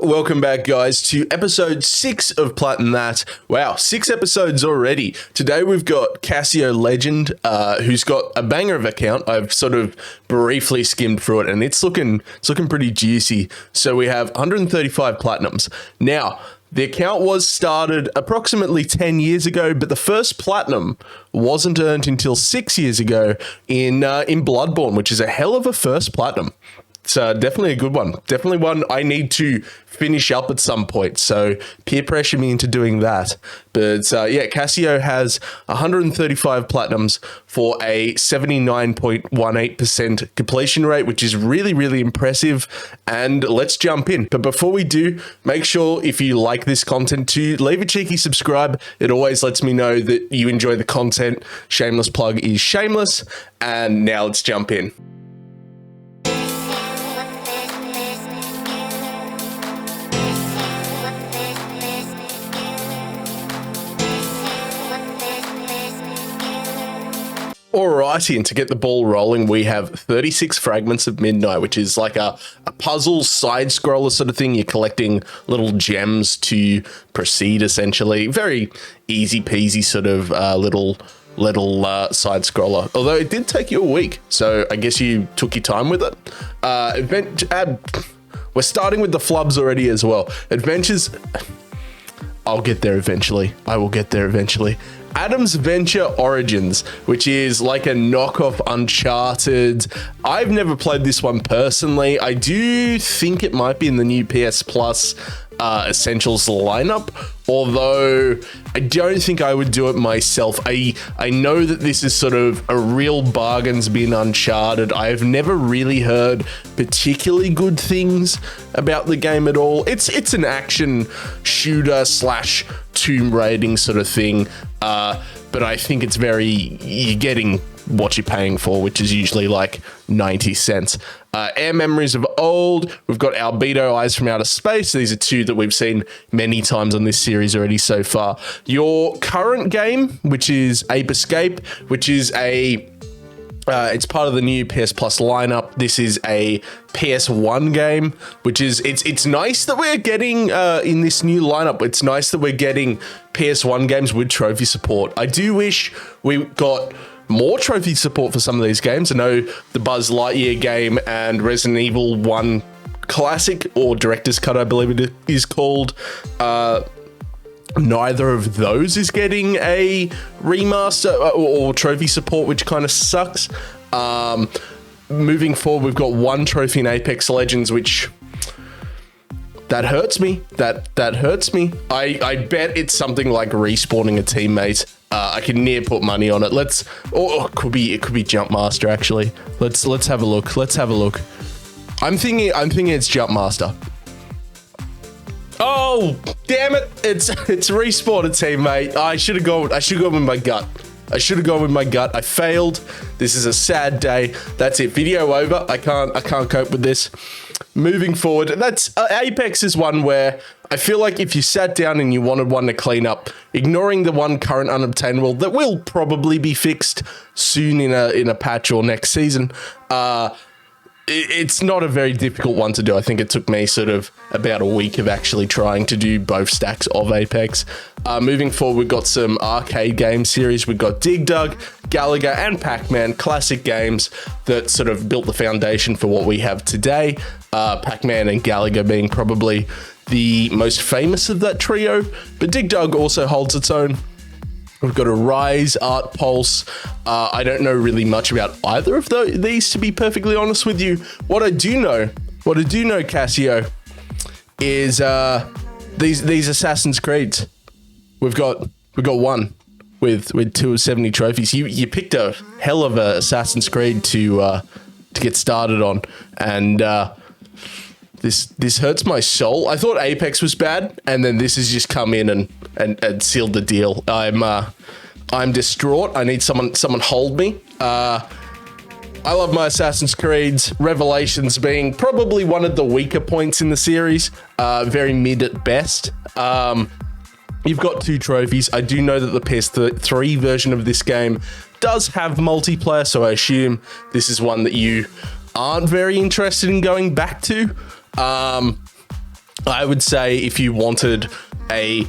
Welcome back, guys, to episode 6 of Plat'n That. Wow, 6 episodes already. Today we've got Casio Legend, who's got a banger of account. I've sort of briefly skimmed through it, and it's looking pretty juicy. So we have 135 platinums. Now, the account was started approximately 10 years ago, but the first platinum wasn't earned until 6 years ago in Bloodborne, which is a hell of a first platinum. It's definitely a good one. Definitely one I need to finish up at some point. So peer pressure me into doing that. But yeah, Casio has 135 platinums for a 79.18% completion rate, which is really, really impressive. And let's jump in. But before we do, make sure if you like this content to leave a cheeky subscribe. It always lets me know that you enjoy the content. Shameless plug is shameless. And now let's jump in. Alrighty, and to get the ball rolling, we have 36 Fragments of Midnight, which is like a puzzle side-scroller sort of thing. You're collecting little gems to proceed, essentially. Very easy-peasy sort of little side-scroller. Although it did take you a week, so I guess you took your time with it. We're starting with the flubs already as well. Adventures... I'll get there eventually. I will get there eventually. Adam's Venture Origins, which is like a knockoff Uncharted. I've never played this one personally. I do think it might be in the new PS Plus Essentials lineup, although I don't think I would do it myself. I know that this is sort of a real bargain's bin Uncharted. I've never really heard particularly good things about the game at all. It's an action shooter slash tomb raiding sort of thing, but I think it's you're getting what you're paying for, which is usually like 90 cents. Air Memories of Old, we've got Albedo Eyes from Outer Space. These are two that we've seen many times on this series already so far. Your current game, which is Abe Escape, which is it's part of the new PS Plus lineup. This is a PS1 game, which is, it's nice that we're getting, in this new lineup, it's nice that we're getting PS1 games with trophy support. I do wish we got more trophy support for some of these games. I know the Buzz Lightyear game and Resident Evil 1 Classic, or Director's Cut, I believe it is called, neither of those is getting a remaster or trophy support, which kind of sucks. Moving forward, we've got one trophy in Apex Legends, which that hurts me. That hurts me. I bet it's something like respawning a teammate. I can near put money on it. It could be Jumpmaster actually. Let's have a look. I'm thinking it's Jumpmaster. Oh, damn it. It's respawn a teammate. I should have gone with my gut. I failed. This is a sad day. That's it. Video over. I can't cope with this. Moving forward, that's Apex is one where I feel like if you sat down and you wanted one to clean up, ignoring the one current unobtainable that will probably be fixed soon in a patch or next season, it's not a very difficult one to do. I think it took me sort of about a week of actually trying to do both stacks of Apex. Moving forward, we've got some arcade game series. We've got Dig Dug, Galaga, and Pac-Man, classic games that sort of built the foundation for what we have today. Pac-Man and Galaga being probably the most famous of that trio, but Dig Dug also holds its own. We've got a Rise, Art Pulse. I don't know really much about either of these, to be perfectly honest with you. What I do know, Casio, is these Assassin's Creeds. We've got one with 2 of 70 trophies. You picked a hell of a Assassin's Creed to get started on, and this hurts my soul. I thought Apex was bad, and then this has just come in and sealed the deal. I'm distraught. I need someone hold me. I love my Assassin's Creeds. Revelations being probably one of the weaker points in the series. Very mid at best. You've got 2 trophies. I do know that the PS3 version of this game does have multiplayer, so I assume this is one that you aren't very interested in going back to. I would say if you wanted a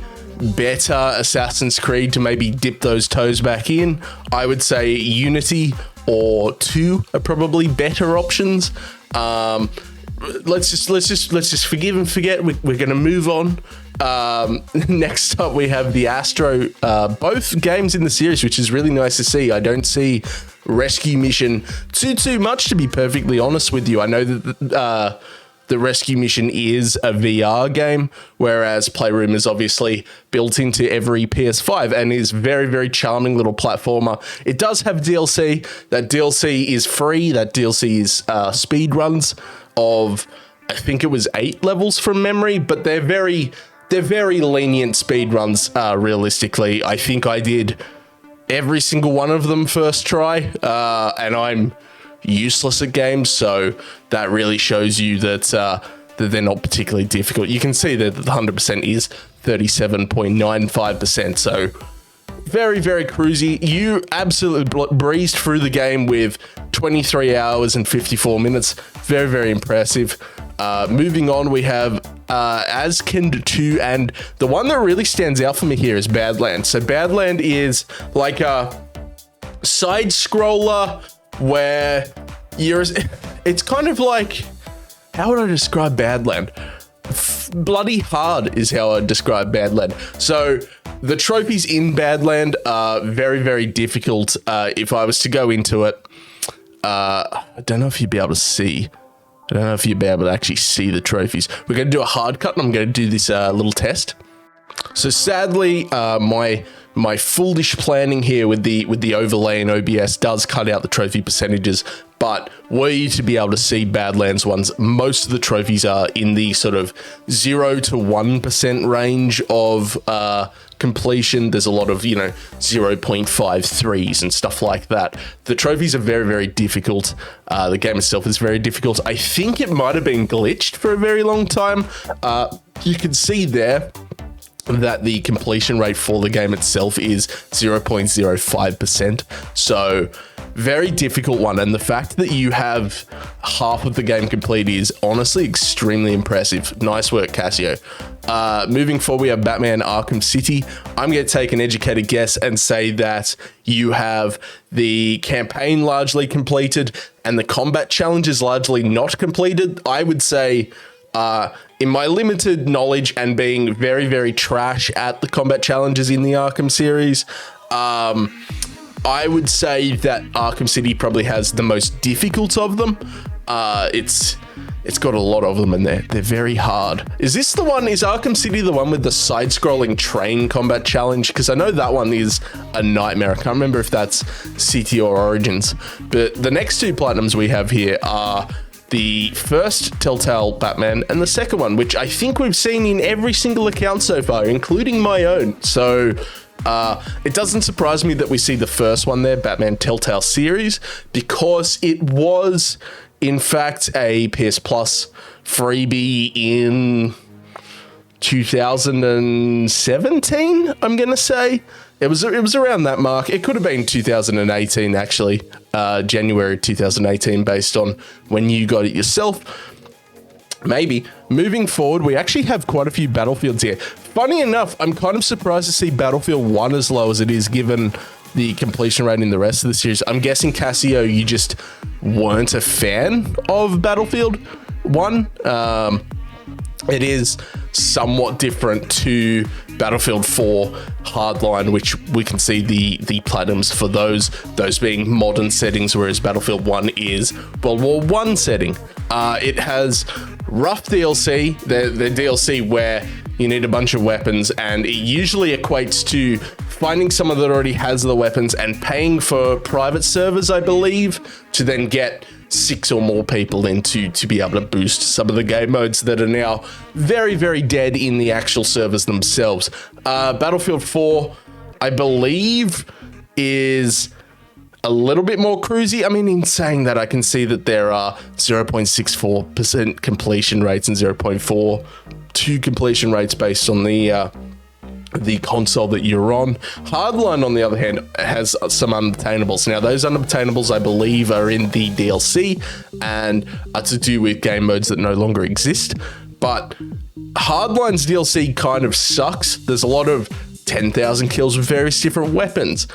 better Assassin's Creed to maybe dip those toes back in, I would say Unity or 2 are probably better options. Let's just forgive and forget. We're going to move on. Next up, we have the Astro, both games in the series, which is really nice to see. I don't see Rescue Mission too much, to be perfectly honest with you. I know that the Rescue Mission is a VR game, whereas Playroom is obviously built into every PS5 and is very, very charming little platformer. It does have DLC. That DLC is free. That DLC is speed runs of, I think it was 8 levels from memory, but they're very lenient speed runs. Realistically, I think I did every single one of them first try, and I'm useless at games, so that really shows you that they're not particularly difficult. You can see that the 100% is 37.95%, so very, very cruisy. You absolutely breezed through the game with 23 hours and 54 minutes. Very, very impressive. Moving on, we have Askind 2, and the one that really stands out for me here is Badlands. So Badlands is like a side scroller where it's kind of like, how would I describe Badlands? Bloody hard is how I'd describe Badlands. So the trophies in Badlands are very, very difficult. If I was to go into it, I don't know if you'd be able to see. I don't know if you'd be able to actually see the trophies. We're going to do a hard cut, and I'm going to do this little test. So sadly, my foolish planning here with the overlay in OBS does cut out the trophy percentages, but were you to be able to see Badlands ones, most of the trophies are in the sort of 0 to 1% range of completion. There's a lot of, 0.53s and stuff like that. The trophies are very, very difficult. The game itself is very difficult. I think it might have been glitched for a very long time. You can see there that the completion rate for the game itself is 0.05%. So very difficult one. And the fact that you have half of the game complete is honestly extremely impressive. Nice work, Casio. Moving forward, we have Batman Arkham City. I'm going to take an educated guess and say that you have the campaign largely completed and the combat challenge is largely not completed. I would say, in my limited knowledge and being very, very trash at the combat challenges in the Arkham series, I would say that Arkham City probably has the most difficult of them. It's got a lot of them in there. They're very hard. Is Arkham City the one with the side-scrolling train combat challenge? Because I know that one is a nightmare. I can't remember if that's City or Origins. But the next two Platinums we have here are the first Telltale Batman and the second one, which I think we've seen in every single account so far, including my own. So it doesn't surprise me that we see the first one there, Batman Telltale Series, because it was, in fact, a PS Plus freebie in 2017, I'm going to say. It was around that mark. It could have been 2018, actually, January 2018, based on when you got it yourself. Maybe. Moving forward, we actually have quite a few Battlefields here. Funny enough, I'm kind of surprised to see Battlefield 1 as low as it is, given the completion rate in the rest of the series. I'm guessing, Casio, you just weren't a fan of Battlefield 1. It is somewhat different to Battlefield 4 Hardline, which we can see the platinums for those being modern settings, whereas Battlefield 1 is World War 1 setting. It has rough DLC, the DLC where you need a bunch of weapons, and it usually equates to finding someone that already has the weapons and paying for private servers, I believe, to then get 6 or more people in to be able to boost some of the game modes that are now very, very dead in the actual servers themselves. Battlefield 4, I believe, is a little bit more cruisy. I mean, in saying that, I can see that there are 0.64% completion rates and 0.42 completion rates based on the console that you're on. Hardline, on the other hand, has some unobtainables. Now, those unobtainables, I believe, are in the DLC and are to do with game modes that no longer exist. but Hardline's DLC kind of sucks. There's a lot of 10,000 kills with various different weapons.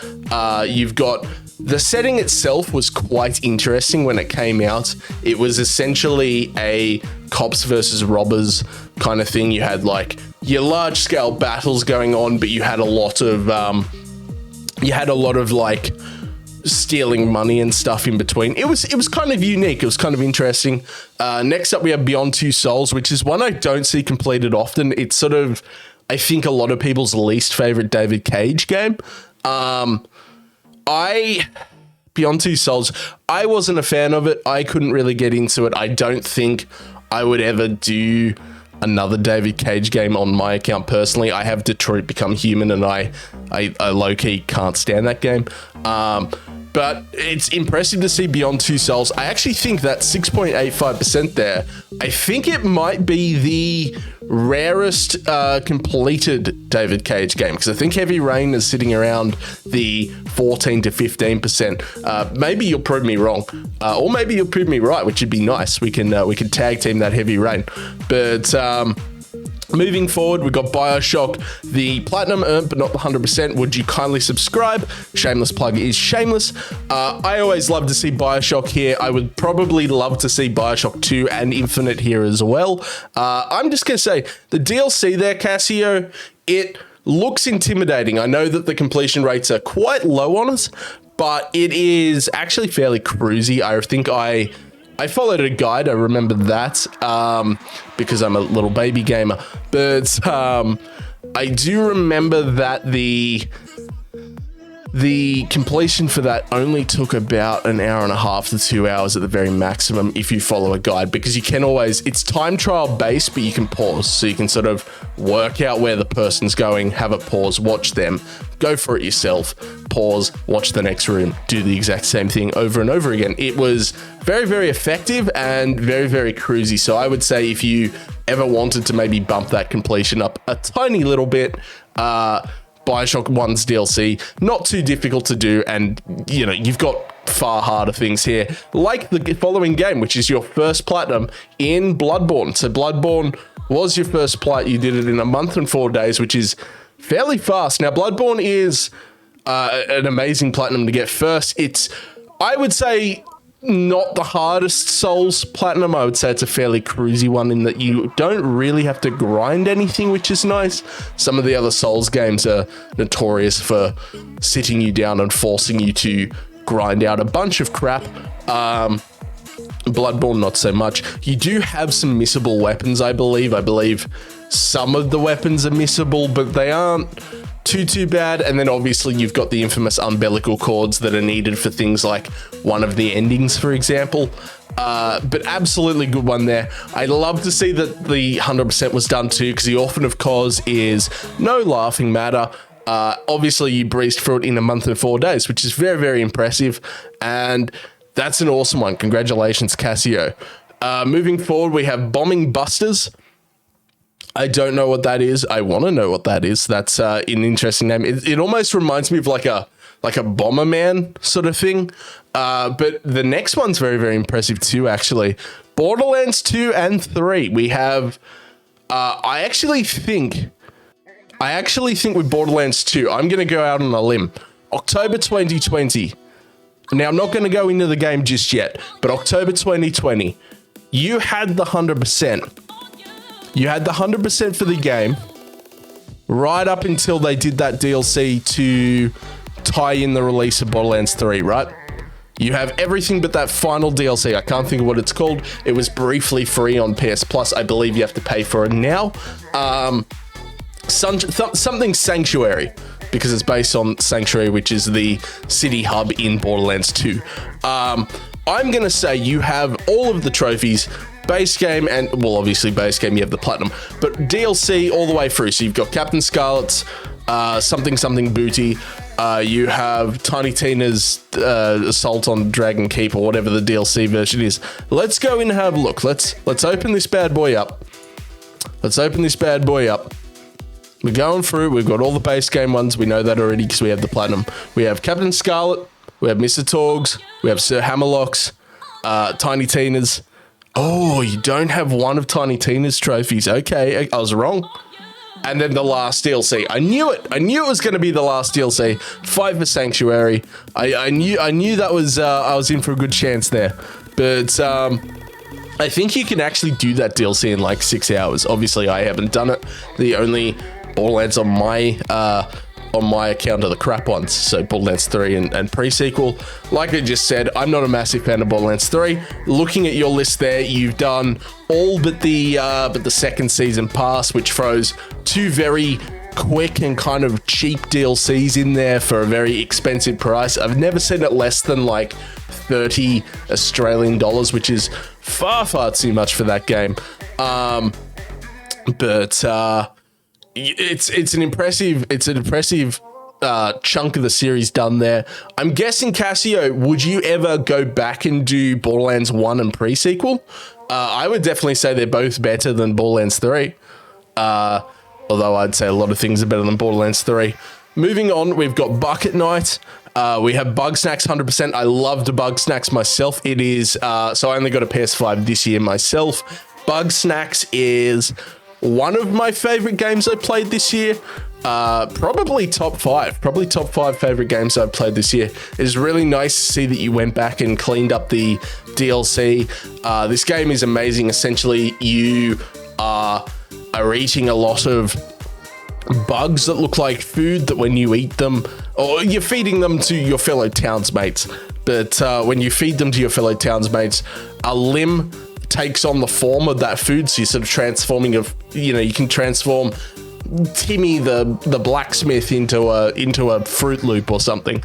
You've got the setting itself was quite interesting when it came out. It was essentially a cops versus robbers kind of thing. You had like your large scale battles going on, but you had a lot of like stealing money and stuff in between. It was kind of unique. It was kind of interesting. Next up, we have Beyond Two Souls, which is one I don't see completed often. It's sort of, I think, a lot of people's least favorite David Cage game. Beyond Two Souls, I wasn't a fan of it. I couldn't really get into it. I don't think I would ever do another David Cage game on my account personally. I have Detroit Become Human, and I low-key can't stand that game. But it's impressive to see Beyond Two Souls. I actually think that 6.85% there, I think it might be the rarest completed David Cage game, because I think Heavy Rain is sitting around the 14 to 15%. Maybe you'll prove me wrong, or maybe you'll prove me right, which would be nice. We can tag team that Heavy Rain. But moving forward, we've got Bioshock, the platinum earned, but not the 100%. Would you kindly subscribe? Shameless plug is shameless. I always love to see Bioshock here. I would probably love to see Bioshock 2 and Infinite here as well. I'm just going to say, the DLC there, Casio, it looks intimidating. I know that the completion rates are quite low on it, but it is actually fairly cruisy. I think I followed a guide, I remember that, because I'm a little baby gamer. But I do remember that the completion for that only took about an hour and a half to 2 hours at the very maximum if you follow a guide, because you can always, it's time trial based, but you can pause. So you can sort of work out where the person's going, have a pause, watch them, go for it yourself, pause, watch the next room, do the exact same thing over and over again. It was very, very effective and very, very cruisy. So I would say if you ever wanted to maybe bump that completion up a tiny little bit, Bioshock 1's DLC, not too difficult to do, and you know, you've got far harder things here, like the following game, which is your first platinum in Bloodborne. So Bloodborne was your first plat. You did it in a month and 4 days, which is fairly fast. Now, Bloodborne is an amazing platinum to get first. It's, I would say, not the hardest Souls platinum. I would say it's a fairly cruisy one in that you don't really have to grind anything, which is nice. Some of the other Souls games are notorious for sitting you down and forcing you to grind out a bunch of crap. Bloodborne, not so much. You do have some missable weapons, I believe. I believe some of the weapons are missable, but they aren't too bad. And then obviously you've got the infamous umbilical cords that are needed for things like one of the endings, for example. But absolutely good one there. I love to see that the 100% was done too, because the Orphan of Cause is no laughing matter. Obviously you breezed through it in a month and 4 days, which is very, very impressive. And that's an awesome one. Congratulations, Casio. Moving forward, we have Bombing Busters. I don't know what that is. I want to know what that is. That's an interesting name. It almost reminds me of like a Bomberman sort of thing. But the next one's very, very impressive too, actually. Borderlands 2 and 3. We have, I actually think with Borderlands 2, I'm going to go out on a limb. October 2020. Now, I'm not going to go into the game just yet, but October 2020, you had the 100%. You had the 100% for the game right up until they did that DLC to tie in the release of Borderlands 3, right? You have everything but that final DLC. I can't think of what it's called. It was briefly free on PS Plus. I believe you have to pay for it now. Something Sanctuary, because it's based on Sanctuary, which is the city hub in Borderlands 2. I'm going to say you have all of the trophies, base game, and, well, obviously base game, you have the platinum, but DLC all the way through. So you've got Captain Scarlet's something booty. You have Tiny Tina's Assault on Dragon Keep, or whatever the DLC version is. Let's go in and have a look. Let's open this bad boy up. We're going through. We've got all the base game ones. We know that already because we have the platinum. We have Captain Scarlet. We have Mr. Torgs. We have Sir Hammerlocks. Tiny Tina's. Oh, you don't have one of Tiny Tina's trophies. Okay, I was wrong. And then the last DLC. I knew it. I knew it was going to be the last DLC. 5 for Sanctuary. I knew that was I was in for a good chance there. But I think you can actually do that DLC in like 6 hours. Obviously, I haven't done it. The only Borderlands on my account are the crap ones. So Borderlands 3 and pre-sequel. Like I just said, I'm not a massive fan of Borderlands 3. Looking at your list there, you've done all but the second season pass, which throws 2 very quick and kind of cheap DLCs in there for a very expensive price. I've never seen it less than like 30 Australian dollars, which is far too much for that game. It's an impressive chunk of the series done there. I'm guessing, Cassio, would you ever go back and do Borderlands 1 and pre-sequel? I would definitely say they're both better than Borderlands 3. Although I'd say a lot of things are better than Borderlands 3. Moving on, we've got Bucket Night. We have Bug Snacks 100%. I loved Bug Snacks myself. It is, so I only got a PS5 this year myself. Bug Snacks is one of my favorite games I played this year. Probably top 5 favorite games I've played this year. It's really nice to see that you went back and cleaned up the DLC. This game is amazing. Essentially, you are eating a lot of bugs that look like food that when you eat them, or you're feeding them to your fellow townsmates, but when you feed them to your fellow townsmates, a limb takes on the form of that food. So you're sort of transforming you can transform Timmy the blacksmith into a Fruit Loop or something.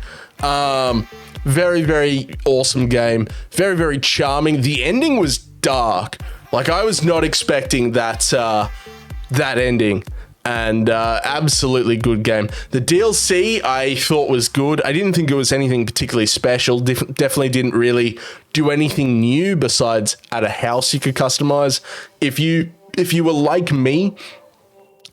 Very awesome game. Very charming. The ending was dark. Like, I was not expecting that ending. And absolutely good game. The DLC I thought was good. I didn't think it was anything particularly special. Definitely didn't really do anything new besides add a house you could customize. If you were like me,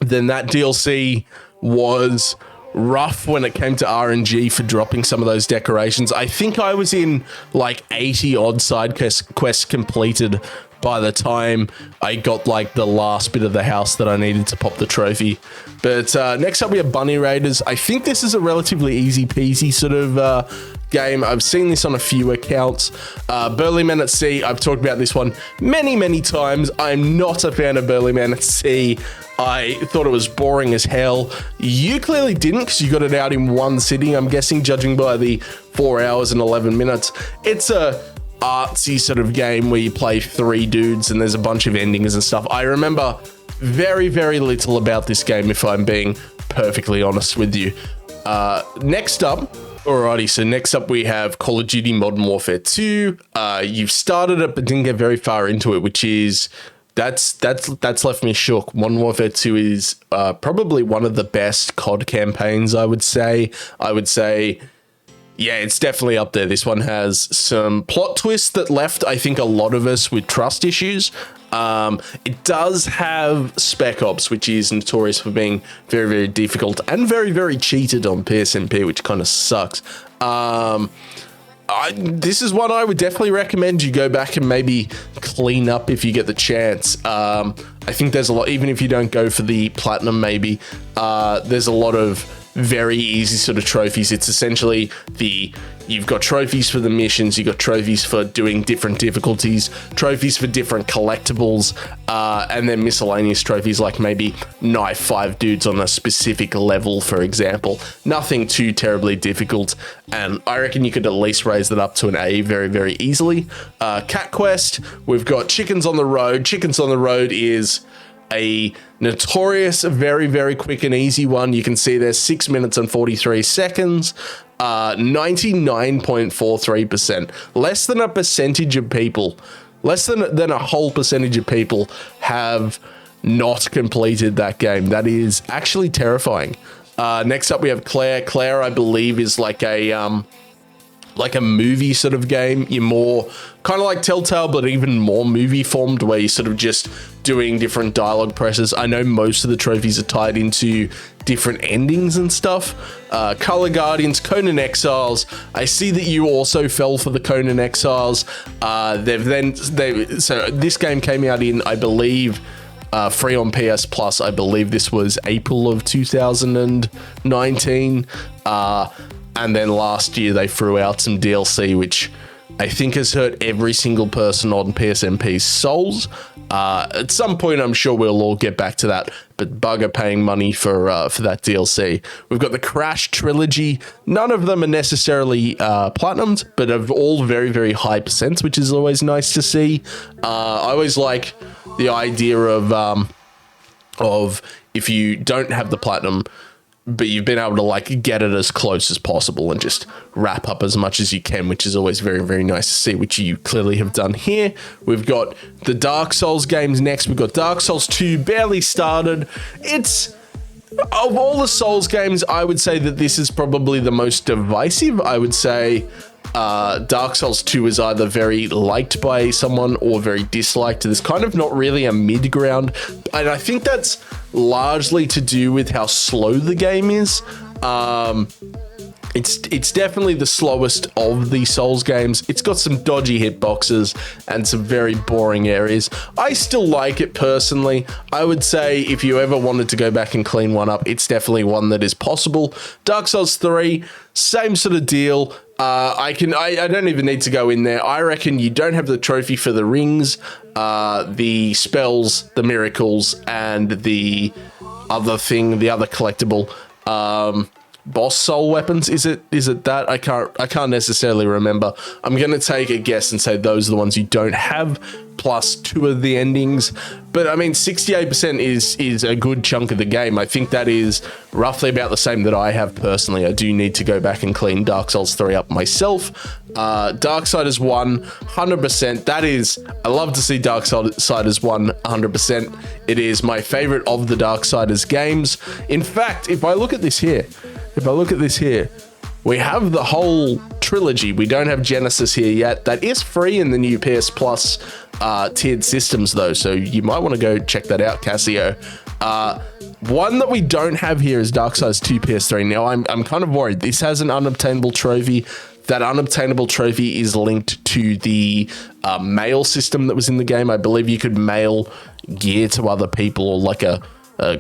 then that DLC was rough when it came to RNG for dropping some of those decorations. I think I was in like 80 odd side quests completed by the time I got like the last bit of the house that I needed to pop the trophy. But next up we have Bunny Raiders. I think this is a relatively easy peasy sort of game. I've seen this on a few accounts. Burly Men at Sea, I've talked about this one many times. I'm not a fan of Burly Men at Sea. I thought it was boring as hell. You clearly didn't, because you got it out in one sitting, I'm guessing, judging by the 4 hours and 11 minutes. It's a artsy sort of game where you play 3 dudes and there's a bunch of endings and stuff. I remember very little about this game, if I'm being perfectly honest with you. Next up we have Call of Duty Modern Warfare 2. You've started it but didn't get very far into it, which is that's left me shook. Modern Warfare 2 is probably one of the best COD campaigns, I would say. Yeah, it's definitely up there. This one has some plot twists that left, I think, a lot of us with trust issues. It does have Spec Ops, which is notorious for being very difficult and very cheated on PSNP, which kind of sucks. This is one I would definitely recommend you go back and maybe clean up if you get the chance. I think there's a lot, even if you don't go for the platinum, maybe, there's a lot of very easy sort of trophies. It's essentially you've got trophies for the missions, you've got trophies for doing different difficulties, trophies for different collectibles, and then miscellaneous trophies like maybe knife 5 dudes on a specific level, for example. Nothing too terribly difficult, and I reckon you could at least raise that up to an A very easily. Cat Quest, we've got Chickens on the Road. Chickens on the Road is a notorious, very quick and easy one. You can see there's 6 minutes and 43 seconds, 99.43%. Less than a percentage of people, less than a whole percentage of people have not completed that game. That is actually terrifying. Next up we have Claire. Claire, I believe, is like a like a movie sort of game. You're more kind of like Telltale, but even more movie formed, where you're sort of just doing different dialogue presses. I know most of the trophies are tied into different endings and stuff. Color Guardians, Conan Exiles. I see that you also fell for the Conan Exiles. So this game came out in, I believe, free on PS Plus. I believe this was April of 2019. And then last year they threw out some DLC, which I think has hurt every single person on PSNP's souls. At some point, I'm sure we'll all get back to that, but bugger paying money for that DLC. We've got the Crash trilogy. None of them are necessarily platinums, but of all very, very high percents, which is always nice to see. I always like the idea of if you don't have the platinum, but you've been able to like get it as close as possible and just wrap up as much as you can, which is always very, very nice to see, which you clearly have done here. We've got the Dark Souls games next. We've got Dark Souls 2, barely started. It's, of all the Souls games, I would say that this is probably the most divisive. I would say Dark Souls 2 is either very liked by someone or very disliked. There's kind of not really a mid-ground, and I think that's largely to do with how slow the game is. It's definitely the slowest of the Souls games. It's got some dodgy hitboxes and some very boring areas. I still like it personally. I would say if you ever wanted to go back and clean one up, it's definitely one that is possible. Dark Souls 3, same sort of deal. I don't even need to go in there. I reckon you don't have the trophy for the rings, the spells, the miracles, and the other thing, the other collectible, boss soul weapons. Is it that? I can't necessarily remember. I'm gonna take a guess and say those are the ones you don't have, plus 2 of the endings. But I mean, 68% is a good chunk of the game. I think that is roughly about the same that I have personally. I do need to go back and clean Dark Souls 3 up myself. Darksiders 1, 100%. That is, I love to see Darksiders 1, 100%. It is my favorite of the Darksiders games. In fact, if I look at this here, we have the whole trilogy. We don't have Genesis here yet. That is free in the new PS Plus tiered systems though, so you might want to go check that out, Casio. One that we don't have here is Darksiders 2 PS3. Now I'm kind of worried. This has an unobtainable trophy. That unobtainable trophy is linked to the mail system that was in the game. I believe you could mail gear to other people, or like a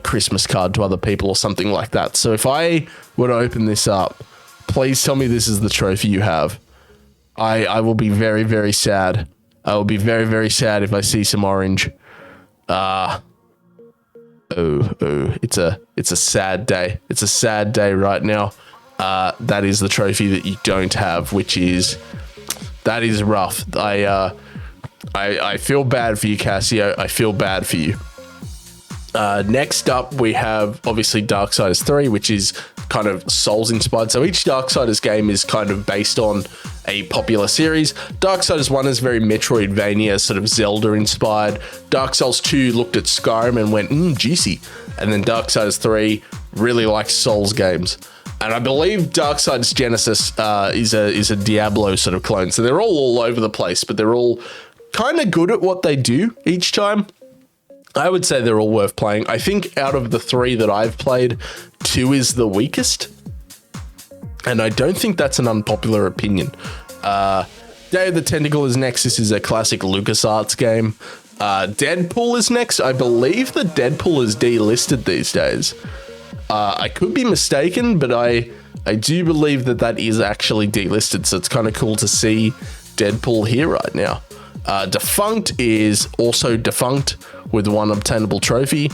Christmas card to other people or something like that. So if I were to open this up, please tell me this is the trophy you have. I will be very, very sad. I will be very, very sad if I see some orange. It's a sad day. It's a sad day right now. That is the trophy that you don't have, that is rough. I feel bad for you, Casio. I feel bad for you. Next up, we have obviously Darksiders 3, which is kind of Souls inspired. So each Darksiders game is kind of based on a popular series. Darksiders 1 is very Metroidvania, sort of Zelda inspired. Dark Souls 2 looked at Skyrim and went, juicy. And then Darksiders 3 really likes Souls games. And I believe Darksiders Genesis is a Diablo sort of clone. So they're all over the place, but they're all kind of good at what they do each time. I would say they're all worth playing. I think out of the 3 that I've played, 2 is the weakest. And I don't think that's an unpopular opinion. Day of the Tentacle is next. This is a classic LucasArts game. Deadpool is next. I believe that Deadpool is delisted these days. I could be mistaken, but I do believe that is actually delisted. So it's kind of cool to see Deadpool here right now. Defunct is also defunct with 1 obtainable trophy.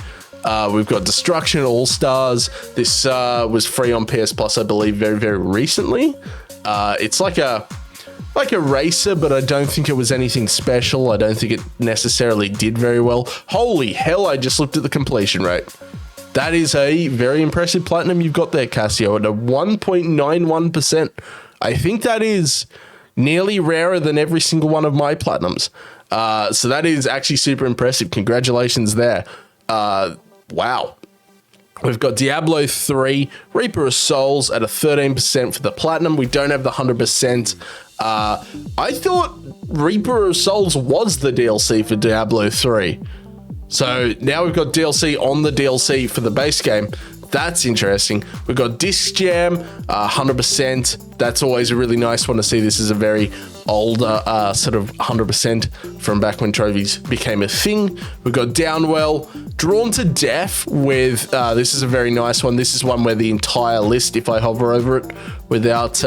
We've got Destruction AllStars. This was free on PS Plus, I believe, very, very recently. It's like a racer, but I don't think it was anything special. I don't think it necessarily did very well. Holy hell, I just looked at the completion rate. That is a very impressive platinum you've got there, Casio, at a 1.91%. I think that is nearly rarer than every single one of my platinums. So that is actually super impressive. Congratulations there. Wow. We've got Diablo 3, Reaper of Souls at a 13% for the Platinum. We don't have the 100%. I thought Reaper of Souls was the DLC for Diablo 3. So now we've got DLC on the DLC for the base game. That's interesting. We've got Disc Jam, 100%. That's always a really nice one to see. This is a very old sort of 100% from back when trophies became a thing. We've got Downwell, Drawn to Death with, this is a very nice one. This is one where the entire list, if I hover over it without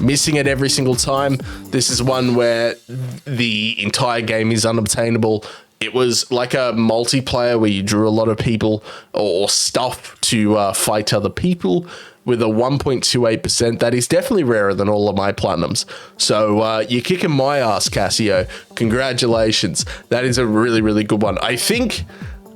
missing it every single time, this is one where the entire game is unobtainable. It was like a multiplayer where you drew a lot of people or stuff to fight other people with a 1.28%. That is definitely rarer than all of my Platinums. So you're kicking my ass, Casio. Congratulations. That is a really, really good one. I think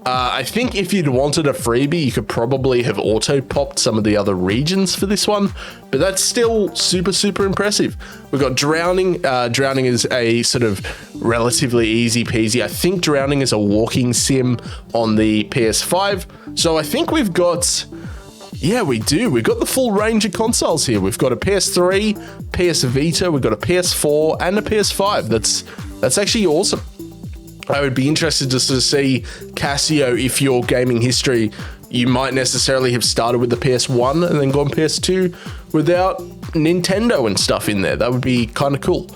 if you'd wanted a freebie, you could probably have auto-popped some of the other regions for this one, but that's still super, super impressive. We've got Drowning. Drowning is a sort of relatively easy peasy. I think Drowning is a walking sim on the PS5. So I think we've got, yeah, we do. We've got the full range of consoles here. We've got a PS3, PS Vita, we've got a PS4, and a PS5. That's actually awesome. I would be interested just to see, Casio, if your gaming history, you might necessarily have started with the PS1 and then gone PS2 without Nintendo and stuff in there. That would be kind of cool.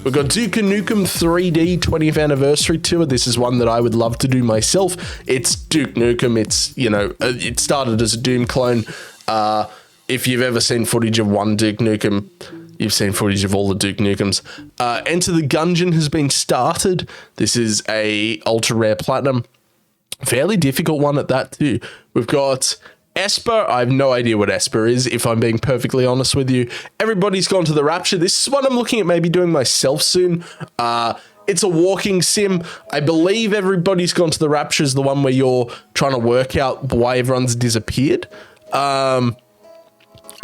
We've got Duke Nukem 3D 20th Anniversary Tour. This is one that I would love to do myself. It's Duke Nukem. It's, you know, it started as a Doom clone. If you've ever seen footage of one Duke Nukem, you've seen footage of all the Duke Nukems. Enter the Gungeon has been started. This is a ultra rare Platinum. Fairly difficult one at that too. We've got Esper. I have no idea what Esper is, if I'm being perfectly honest with you. Everybody's Gone to the Rapture. This is what I'm looking at maybe doing myself soon. It's a walking sim. I believe Everybody's Gone to the Rapture is the one where you're trying to work out why everyone's disappeared.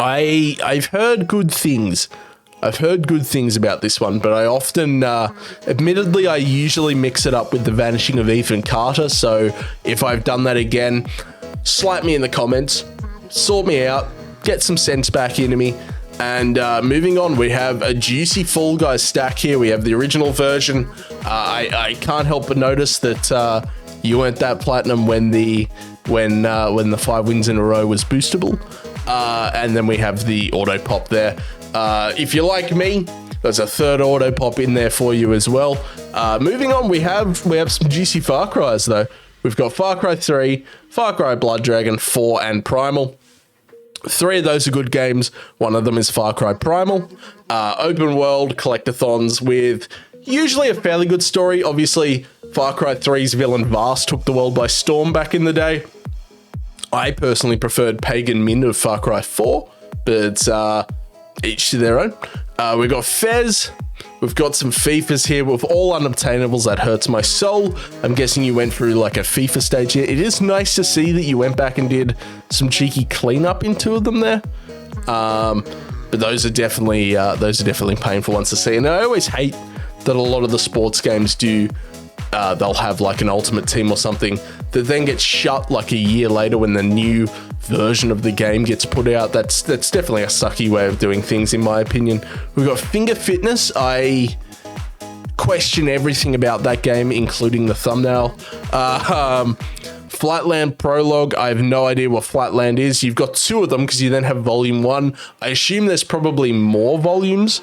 I've heard good things. I've heard good things about this one, but I often, admittedly, I usually mix it up with The Vanishing of Ethan Carter. So if I've done that again, slap me in the comments, sort me out, get some sense back into me. And moving on, we have a juicy Fall Guys stack here. We have the original version. I can't help but notice that you weren't that platinum when the 5 wins in a row was boostable. And then we have the auto pop there. If you're like me, there's a third auto pop in there for you as well. Moving on, we have some juicy Far Cries though. We've got Far Cry 3, Far Cry Blood Dragon 4, and Primal. 3 of those are good games. One of them is Far Cry Primal. Open world collectathons with usually a fairly good story. Obviously, Far Cry 3's villain Vast took the world by storm back in the day. I personally preferred Pagan Min of Far Cry 4, but each to their own. We've got Fez. We've got some FIFAs here with all unobtainables. That hurts my soul. I'm guessing you went through like a FIFA stage here. It is nice to see that you went back and did some cheeky cleanup in 2 of them there. But those are definitely painful ones to see. And I always hate that a lot of the sports games do. They'll have like an ultimate team or something that then gets shut like a year later when the new version of the game gets put out. That's definitely a sucky way of doing things, in my opinion. We've got Finger Fitness. I question everything about that game, including the thumbnail. Flatland Prologue. I have no idea what Flatland is. You've got 2 of them because you then have Volume 1. I assume there's probably more volumes.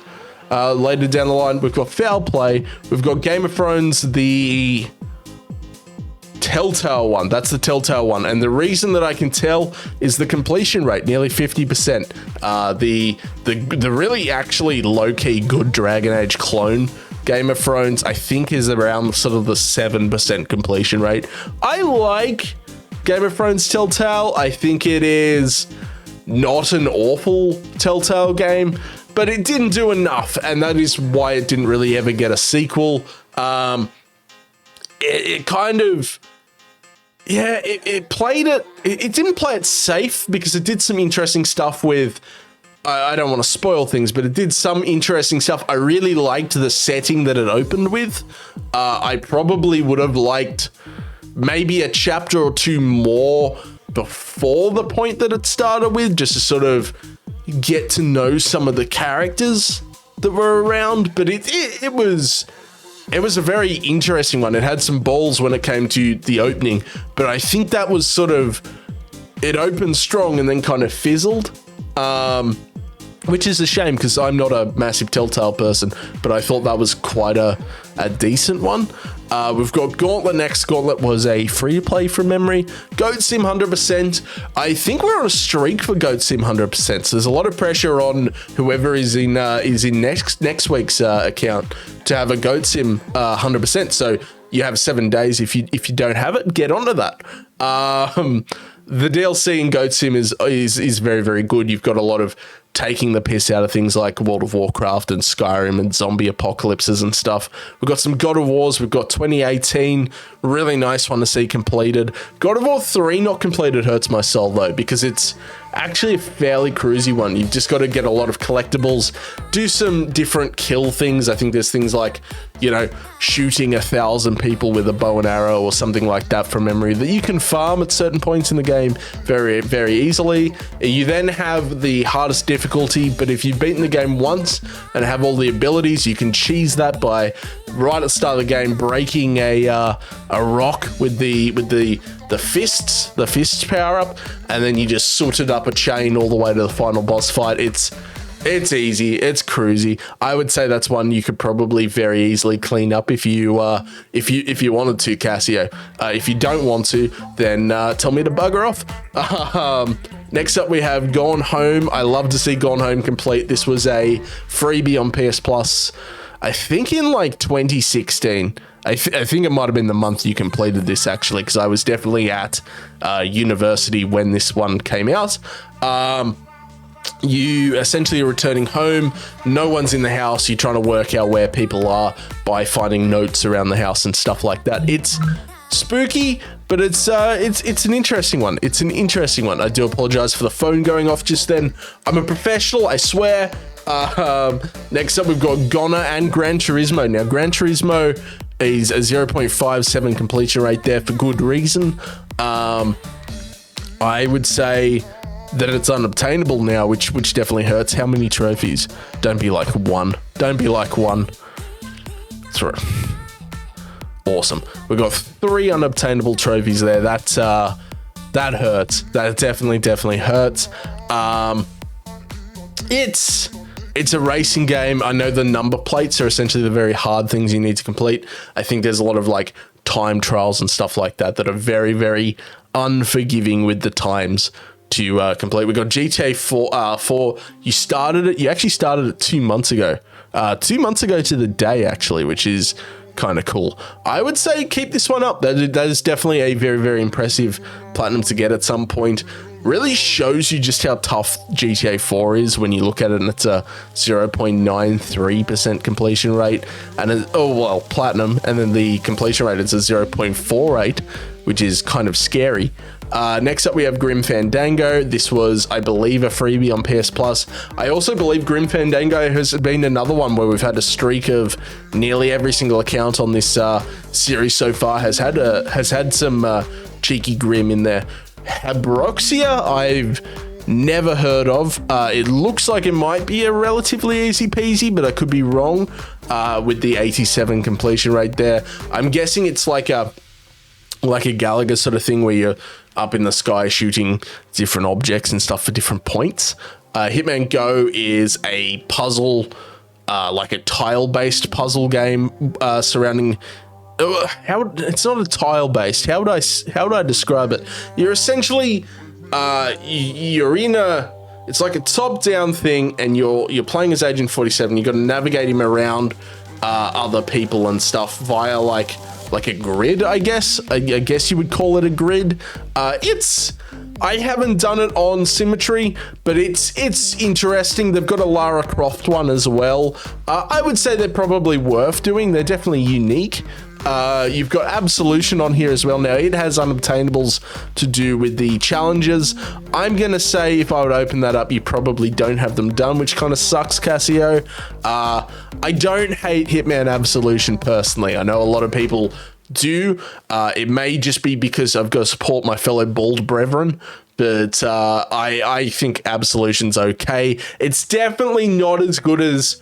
Later down the line, we've got Foul Play. We've got Game of Thrones, the Telltale one. That's the Telltale one. And the reason that I can tell is the completion rate, nearly 50%. The really actually low-key good Dragon Age clone Game of Thrones, I think, is around sort of the 7% completion rate. I like Game of Thrones Telltale. I think it is not an awful Telltale game, but it didn't do enough, and that is why it didn't really ever get a sequel. It kind of, yeah, it played it. It didn't play it safe because it did some interesting stuff with, I don't want to spoil things, but it did some interesting stuff. I really liked the setting that it opened with. I probably would have liked maybe a chapter or two more before the point that it started with, just to sort of get to know some of the characters that were around. But it was a very interesting one. It had some balls when it came to the opening, but I think that was sort of, it opened strong and then kind of fizzled, which is a shame because I'm not a massive Telltale person, but I thought that was quite a decent one. We've got Gauntlet next. Gauntlet was a free-to-play from memory. Goat Sim 100%. I think we're on a streak for Goat Sim 100%. So there's a lot of pressure on whoever is in next week's account to have a Goat Sim 100%. So you have 7 days. If you don't have it, get onto that. The DLC in Goat Sim is very, very good. You've got a lot of taking the piss out of things like World of Warcraft and Skyrim and zombie apocalypses and stuff. We've got some God of Wars. We've got 2018, really nice one to see completed. God of War 3 not completed hurts my soul though, because it's actually a fairly cruisy one. You've just got to get a lot of collectibles, do some different kill things. I think there's things like, you know, shooting 1,000 people with a bow and arrow or something like that from memory that you can farm at certain points in the game very, very easily. You then have the hardest difficulty, but if you've beaten the game once and have all the abilities, you can cheese that by right at the start of the game breaking a rock with the fists power up, and then you just sorted up a chain all the way to the final boss fight. It's easy, it's cruisy. I would say that's one you could probably very easily clean up if you wanted to, Cassio. If you don't want to, then tell me to bugger off. Next up we have Gone Home. I love to see Gone Home complete. This was a freebie on PS Plus, I think in like 2016. I think it might have been the month you completed this, actually, because I was definitely at university when this one came out. You essentially are returning home. No one's in the house. You're trying to work out where people are by finding notes around the house and stuff like that. It's spooky, but it's an interesting one. It's an interesting one. I do apologize for the phone going off just then. I'm a professional, I swear. Next up, we've got Goner and Gran Turismo. Now, Gran Turismo is a 0.57 completion rate there for good reason. I would say that it's unobtainable now, which definitely hurts. How many trophies? Don't be like one. Don't be like one. Through. Awesome. We've got 3 unobtainable trophies there. That hurts. That definitely hurts. It's a racing game. I know the number plates are essentially the very hard things you need to complete. I think there's a lot of like time trials and stuff like that that are very, very unforgiving with the times to complete. We got GTA 4. You actually started it 2 months ago. 2 months ago to the day, actually, which is kind of cool. I would say keep this one up. That is definitely a very, very impressive platinum to get at some point. Really shows you just how tough GTA 4 is when you look at it, and it's a 0.93% completion rate, and platinum, and then the completion rate is a 0.48, which is kind of scary. Next up, we have Grim Fandango. This was, I believe, a freebie on PS Plus. I also believe Grim Fandango has been another one where we've had a streak of nearly every single account on this series so far has had some cheeky Grim in there. Habroxia, I've never heard of. It looks like it might be a relatively easy peasy, but I could be wrong with the 87 completion rate there. I'm guessing it's like a Galaga sort of thing where you're up in the sky shooting different objects and stuff for different points. Hitman Go is a puzzle, like a tile-based puzzle game surrounding... it's not a tile-based. How would I describe it? You're essentially... you're in a... It's like a top-down thing, and you're playing as Agent 47. You've got to navigate him around other people and stuff via like a grid, I guess. I guess you would call it a grid. I haven't done it on Symmetry, but it's interesting. They've got a Lara Croft one as well. I would say they're probably worth doing. They're definitely unique. You've got Absolution on here as well. Now, it has unobtainables to do with the challenges. I'm going to say if I would open that up, you probably don't have them done, which kind of sucks, Cassio. I don't hate Hitman Absolution personally. I know a lot of people do. It may just be because I've got to support my fellow bald brethren, but I think Absolution's okay. It's definitely not as good as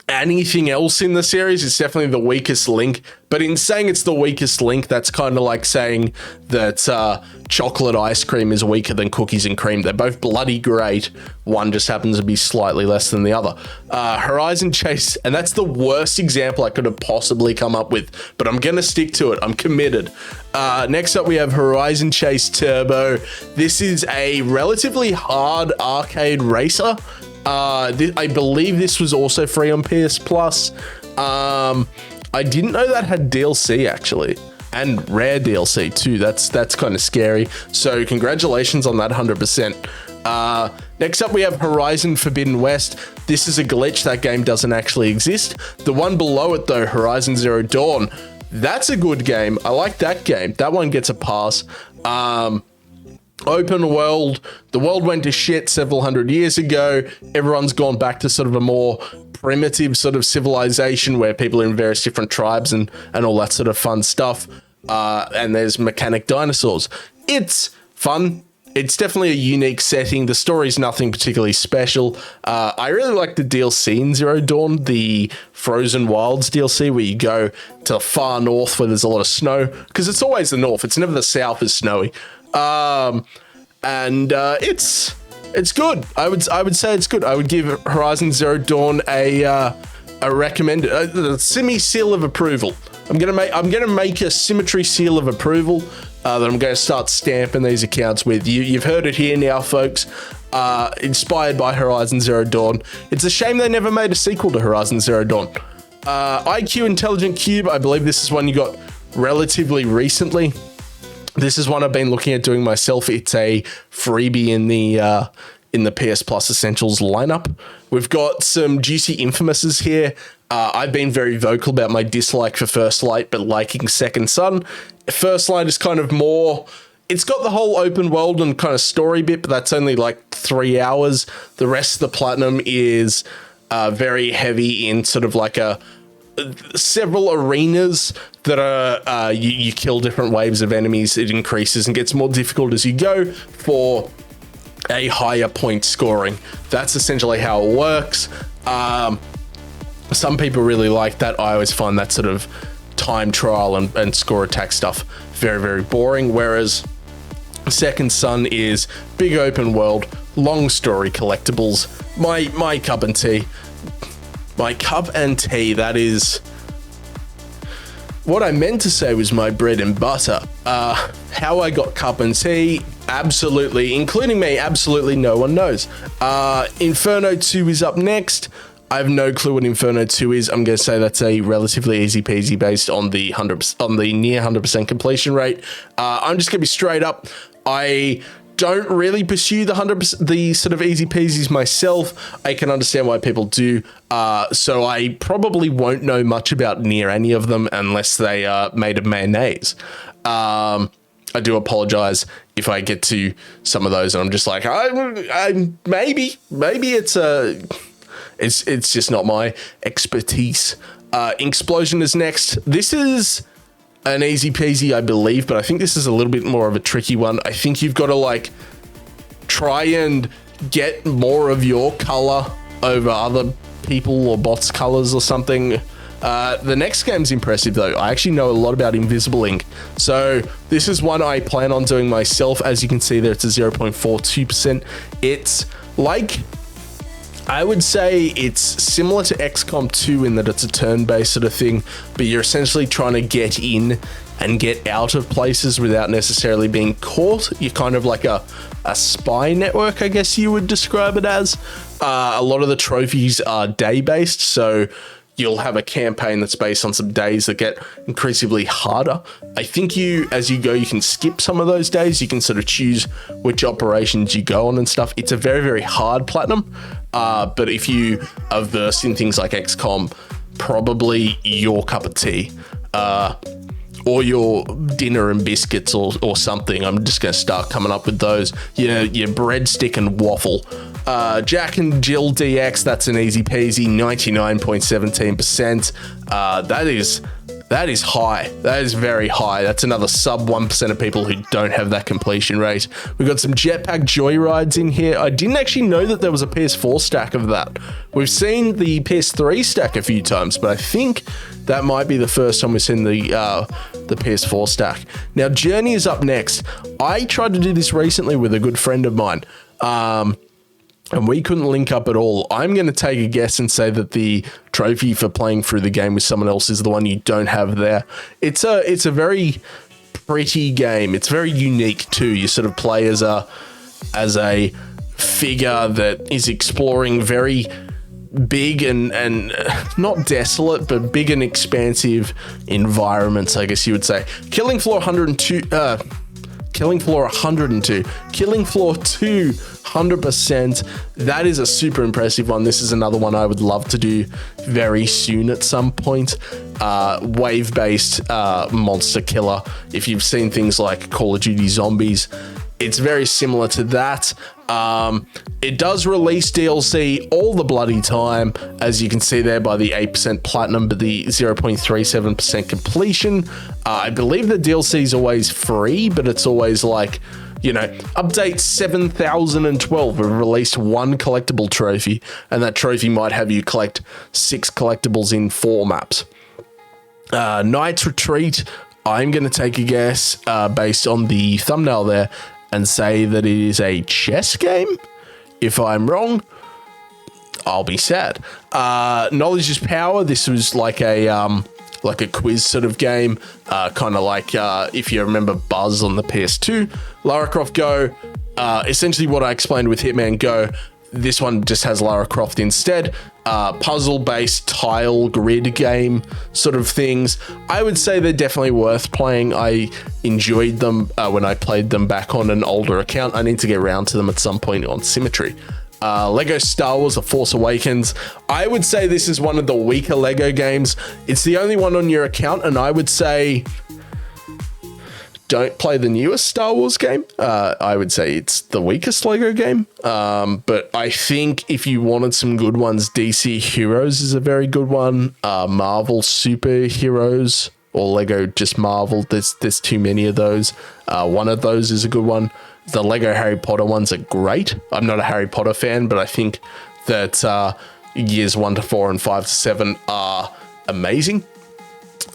anything else in the series. It's definitely the weakest link, but in saying it's the weakest link, that's kind of like saying that chocolate ice cream is weaker than cookies and cream. They're both bloody great. One just happens to be slightly less than the other. Horizon Chase, and that's the worst example I could have possibly come up with, but I'm gonna stick to it. I'm committed. Next up, we have Horizon Chase Turbo. This is a relatively hard arcade racer. I believe this was also free on PS Plus. I didn't know that had DLC actually, and rare DLC too. That's kind of scary. So congratulations on that 100%. Next up, we have Horizon Forbidden West. This is a glitch. That game doesn't actually exist. The one below it though, Horizon Zero Dawn, that's a good game. I like that game. That one gets a pass. Open world, the world went to shit several hundred years ago. Everyone's gone back to sort of a more primitive sort of civilization where people are in various different tribes and all that sort of fun stuff. And there's mechanic dinosaurs. It's fun. It's definitely a unique setting. The story's nothing particularly special. I really like the DLC in Zero Dawn, the Frozen Wilds DLC, where you go to far north where there's a lot of snow, because it's always the north. It's never the south is snowy. It's good. I would say it's good. I would give Horizon Zero Dawn a recommended, a semi seal of approval. I'm gonna make a symmetry seal of approval that I'm going to start stamping these accounts with. You've heard it here now, folks. Inspired by Horizon Zero Dawn. It's a shame they never made a sequel to Horizon Zero Dawn. IQ Intelligent Cube. I believe this is one you got relatively recently. This is one I've been looking at doing myself. It's a freebie in the PS Plus Essentials lineup. We've got some juicy Infamouses here. I've been very vocal about my dislike for First Light, but liking Second Son. First Light is kind of more... It's got the whole open world and kind of story bit, but that's only like 3 hours. The rest of the Platinum is very heavy in sort of like several arenas that are you kill different waves of enemies. It increases and gets more difficult as you go for a higher point scoring. That's essentially how it works. Some people really like that. I always find that sort of time trial and score attack stuff very, very boring, whereas Second Son is big open world, long story collectibles. My cup and tea. My cup and tea, that is... What I meant to say was my bread and butter. How I got cup and tea, absolutely, including me, absolutely no one knows. Inferno 2 is up next. I have no clue what Inferno 2 is. I'm going to say that's a relatively easy peasy based on the 100%, on the near 100% completion rate. I'm just going to be straight up. I don't really pursue the 100%, the sort of easy peasies myself. I can understand why people do. So I probably won't know much about near any of them unless they are made of mayonnaise. I do apologize if I get to some of those and I'm just like, maybe it's just not my expertise. Explosion is next. This is an easy peasy, I believe, but I think this is a little bit more of a tricky one. I think you've got to like try and get more of your color over other people or bots' colors or something. The next game's impressive though. I actually know a lot about Invisible Ink. So this is one I plan on doing myself. As you can see there, it's a 0.42%. It's like, I would say it's similar to XCOM 2 in that it's a turn-based sort of thing, but you're essentially trying to get in and get out of places without necessarily being caught. You're kind of like a spy network, I guess you would describe it as. A lot of the trophies are day-based, so you'll have a campaign that's based on some days that get increasingly harder. I think as you go, you can skip some of those days. You can sort of choose which operations you go on and stuff. It's a very, very hard Platinum. But if you are versed in things like XCOM, probably your cup of tea, or your dinner and biscuits or something. I'm just going to start coming up with those. Your breadstick and waffle. Jack and Jill DX, that's an easy peasy, 99.17%. That is high. That is very high. That's another sub 1% of people who don't have that completion rate. We've got some jetpack joyrides in here. I didn't actually know that there was a PS4 stack of that. We've seen the PS3 stack a few times, but I think that might be the first time we've seen the PS4 stack. Now, Journey is up next. I tried to do this recently with a good friend of mine. And we couldn't link up at all. I'm going to take a guess and say that the trophy for playing through the game with someone else is the one you don't have there. It's a very pretty game. It's very unique too. You sort of play as a figure that is exploring very big and not desolate, but big and expansive environments, I guess you would say. Killing Floor 102. Killing Floor 102. Killing Floor 2, 100%. That is a super impressive one. This is another one I would love to do very soon at some point. Wave-based monster killer. If you've seen things like Call of Duty Zombies, it's very similar to that. It does release DLC all the bloody time, as you can see there by the 8% platinum, but the 0.37% completion. I believe the DLC is always free, but it's always like, you know, update 7012 have released one collectible trophy, and that trophy might have you collect 6 collectibles in 4 maps. Knight's Retreat, I'm going to take a guess based on the thumbnail there and say that it is a chess game. If I'm wrong, I'll be sad. Knowledge is Power. This was like a quiz sort of game, kind of like if you remember Buzz on the PS2. Lara Croft Go, essentially what I explained with Hitman Go. This one just has Lara Croft instead. Puzzle-based tile grid game sort of things. I would say they're definitely worth playing. I enjoyed them when I played them back on an older account. I need to get around to them at some point on Symmetry. Lego Star Wars The Force Awakens. I would say this is one of the weaker Lego games. It's the only one on your account, and I would say don't play the newest Star Wars game. I would say it's the weakest Lego game. But I think if you wanted some good ones, DC Heroes is a very good one. Marvel Superheroes or Lego just Marvel. There's too many of those. One of those is a good one. The Lego Harry Potter ones are great. I'm not a Harry Potter fan, but I think that years 1 to 4 and 5 to 7 are amazing.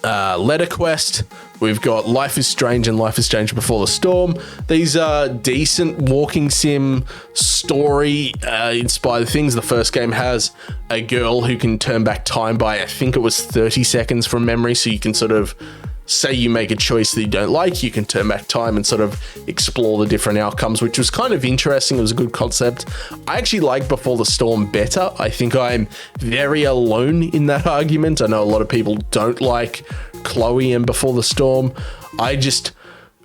Letter Quest, we've got Life is Strange and Life is Strange Before the Storm. These are decent walking sim story inspired things. The first game has a girl who can turn back time by, I think it was 30 seconds from memory, so you can sort of say you make a choice that you don't like, you can turn back time and sort of explore the different outcomes, which was kind of interesting. It was a good concept. I actually like Before the Storm better. I think I'm very alone in that argument. I know a lot of people don't like Chloe and Before the Storm.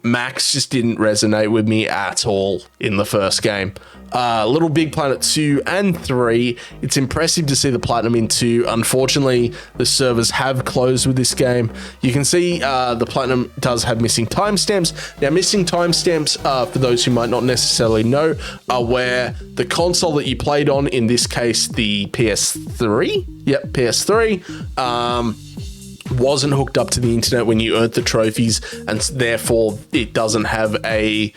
Max just didn't resonate with me at all in the first game. Little Big Planet 2 and 3. It's impressive to see the Platinum in 2. Unfortunately, the servers have closed with this game. You can see the Platinum does have missing timestamps. Now, missing timestamps, for those who might not necessarily know, are where the console that you played on, in this case, the PS3. Yep, PS3. Wasn't hooked up to the internet when you earned the trophies, and therefore it doesn't have a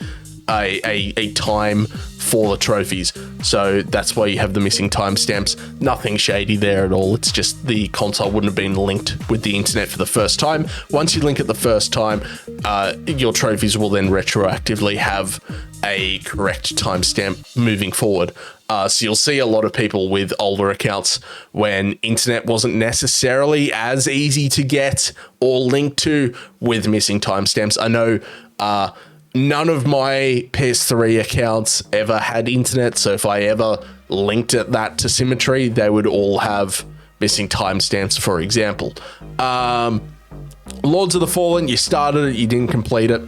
time for the trophies. So that's why you have the missing timestamps. Nothing shady there at all. It's just the console wouldn't have been linked with the internet for the first time. Once you link it the first time, your trophies will then retroactively have a correct timestamp moving forward. So you'll see a lot of people with older accounts when internet wasn't necessarily as easy to get or linked to with missing timestamps. I know none of my PS3 accounts ever had internet, so if I ever linked that to Symmetry, they would all have missing timestamps, for example. Lords of the Fallen, you started it, you didn't complete it.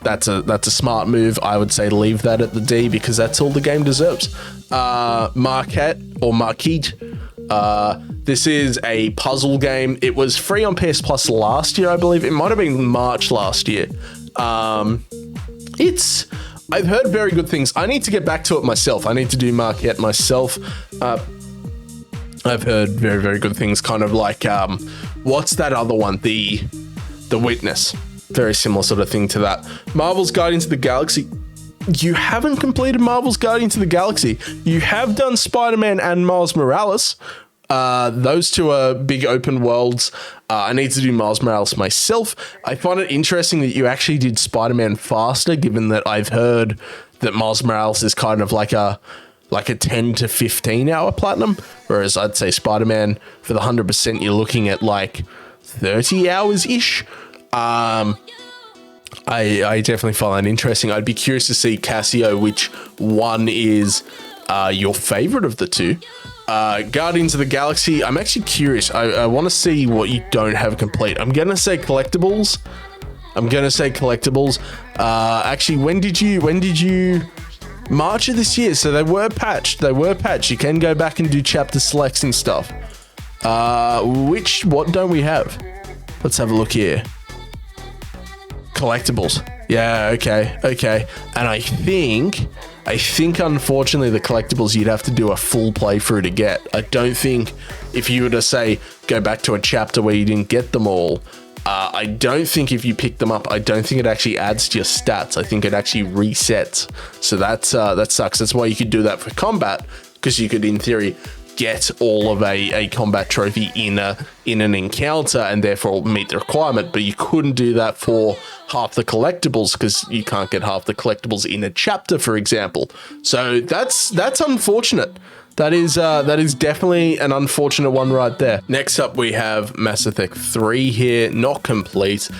That's a smart move. I would say leave that at the D because that's all the game deserves. Marquette or Marquette. This is a puzzle game. It was free on PS Plus last year, I believe. It might have been March last year. I've heard very good things. I need to get back to it myself. I need to do Marquette myself. I've heard very, very good things, kind of like what's that other one? The Witness. Very similar sort of thing to that. Marvel's Guardians of the Galaxy. You haven't completed Marvel's Guardians of the Galaxy. You have done Spider-Man and Miles Morales. Those two are big open worlds. I need to do Miles Morales myself. I find it interesting that you actually did Spider-Man faster, given that I've heard that Miles Morales is kind of like a 10 to 15 hour platinum, whereas I'd say Spider-Man for the 100% you're looking at like 30 hours ish. I definitely find that interesting. I'd be curious to see, Cassio, which one is your favorite of the two. Guardians of the Galaxy, I'm actually curious. I want to see what you don't have complete. I'm going to say Collectibles. Actually, when did you March of this year? So they were patched. You can go back and do chapter selects and stuff. What don't we have? Let's have a look here. Collectibles. Yeah, okay. And I think unfortunately the collectibles you'd have to do a full playthrough to get. I don't think if you were to say go back to a chapter where you didn't get them all, I don't think if you pick them up, I don't think it actually adds to your stats. I think it actually resets. So that sucks. That's why you could do that for combat, because you could in theory get all of a combat trophy in an encounter and therefore meet the requirement, but you couldn't do that for half the collectibles because you can't get half the collectibles in a chapter, for example. So that's unfortunate. That is definitely an unfortunate one right there. Next up, we have Mass Effect 3 here, not complete.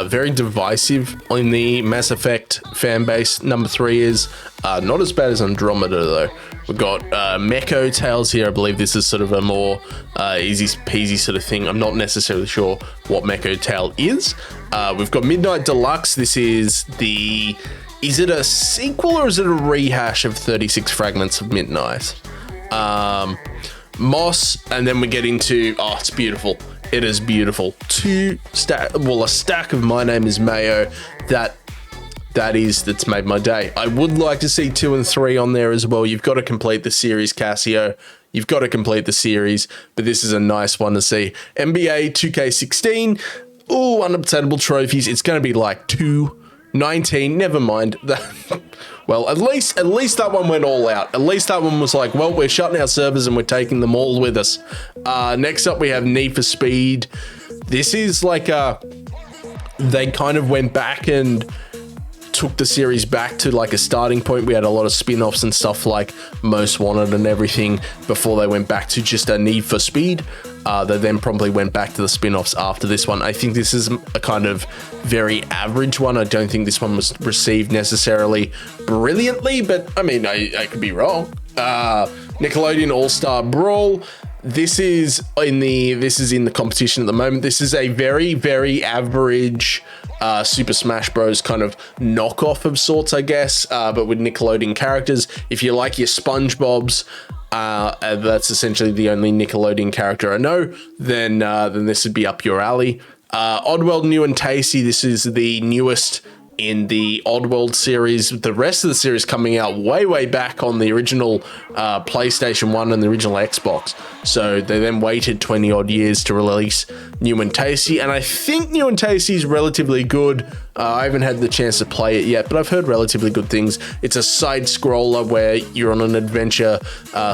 Very divisive in the Mass Effect fan base. Number 3 is not as bad as Andromeda, though. We've got Mecho Tales here. I believe this is sort of a more easy peasy sort of thing. I'm not necessarily sure what Mecho Tale is. We've got Midnight Deluxe. This is is it a sequel or is it a rehash of 36 Fragments of Midnight? Moss, and then we get into, it's beautiful. It is beautiful. A stack of My Name is Mayo. That's made my day. I would like to see 2 and 3 on there as well. You've got to complete the series, Cassio. You've got to complete the series, but this is a nice one to see. NBA 2K16. Oh, unobtainable trophies. It's going to be like 219. Never mind. Well, at least that one went all out. At least that one was like, well, we're shutting our servers and we're taking them all with us. Next up, we have Need for Speed. This is like they kind of went back and took the series back to like a starting point. We had a lot of spin-offs and stuff like Most Wanted and everything before they went back to just a Need for Speed. They then probably went back to the spin-offs after this one. I think this is a kind of very average one. I don't think this one was received necessarily brilliantly, but I mean, I could be wrong. Nickelodeon All-Star Brawl. This is in the competition at the moment. This is a very, very average Super Smash Bros. Kind of knockoff of sorts, I guess, but with Nickelodeon characters. If you like your SpongeBob's, that's essentially the only Nickelodeon character I know, then this would be up your alley. Oddworld New and Tasty. This is the newest in the Oddworld series. The rest of the series coming out way back on the original PlayStation 1 and the original Xbox. So they then waited 20 odd years to release New and Tasty, and I think New and Tasty is relatively good. I haven't had the chance to play it yet, but I've heard relatively good things. It's a side scroller where you're on an adventure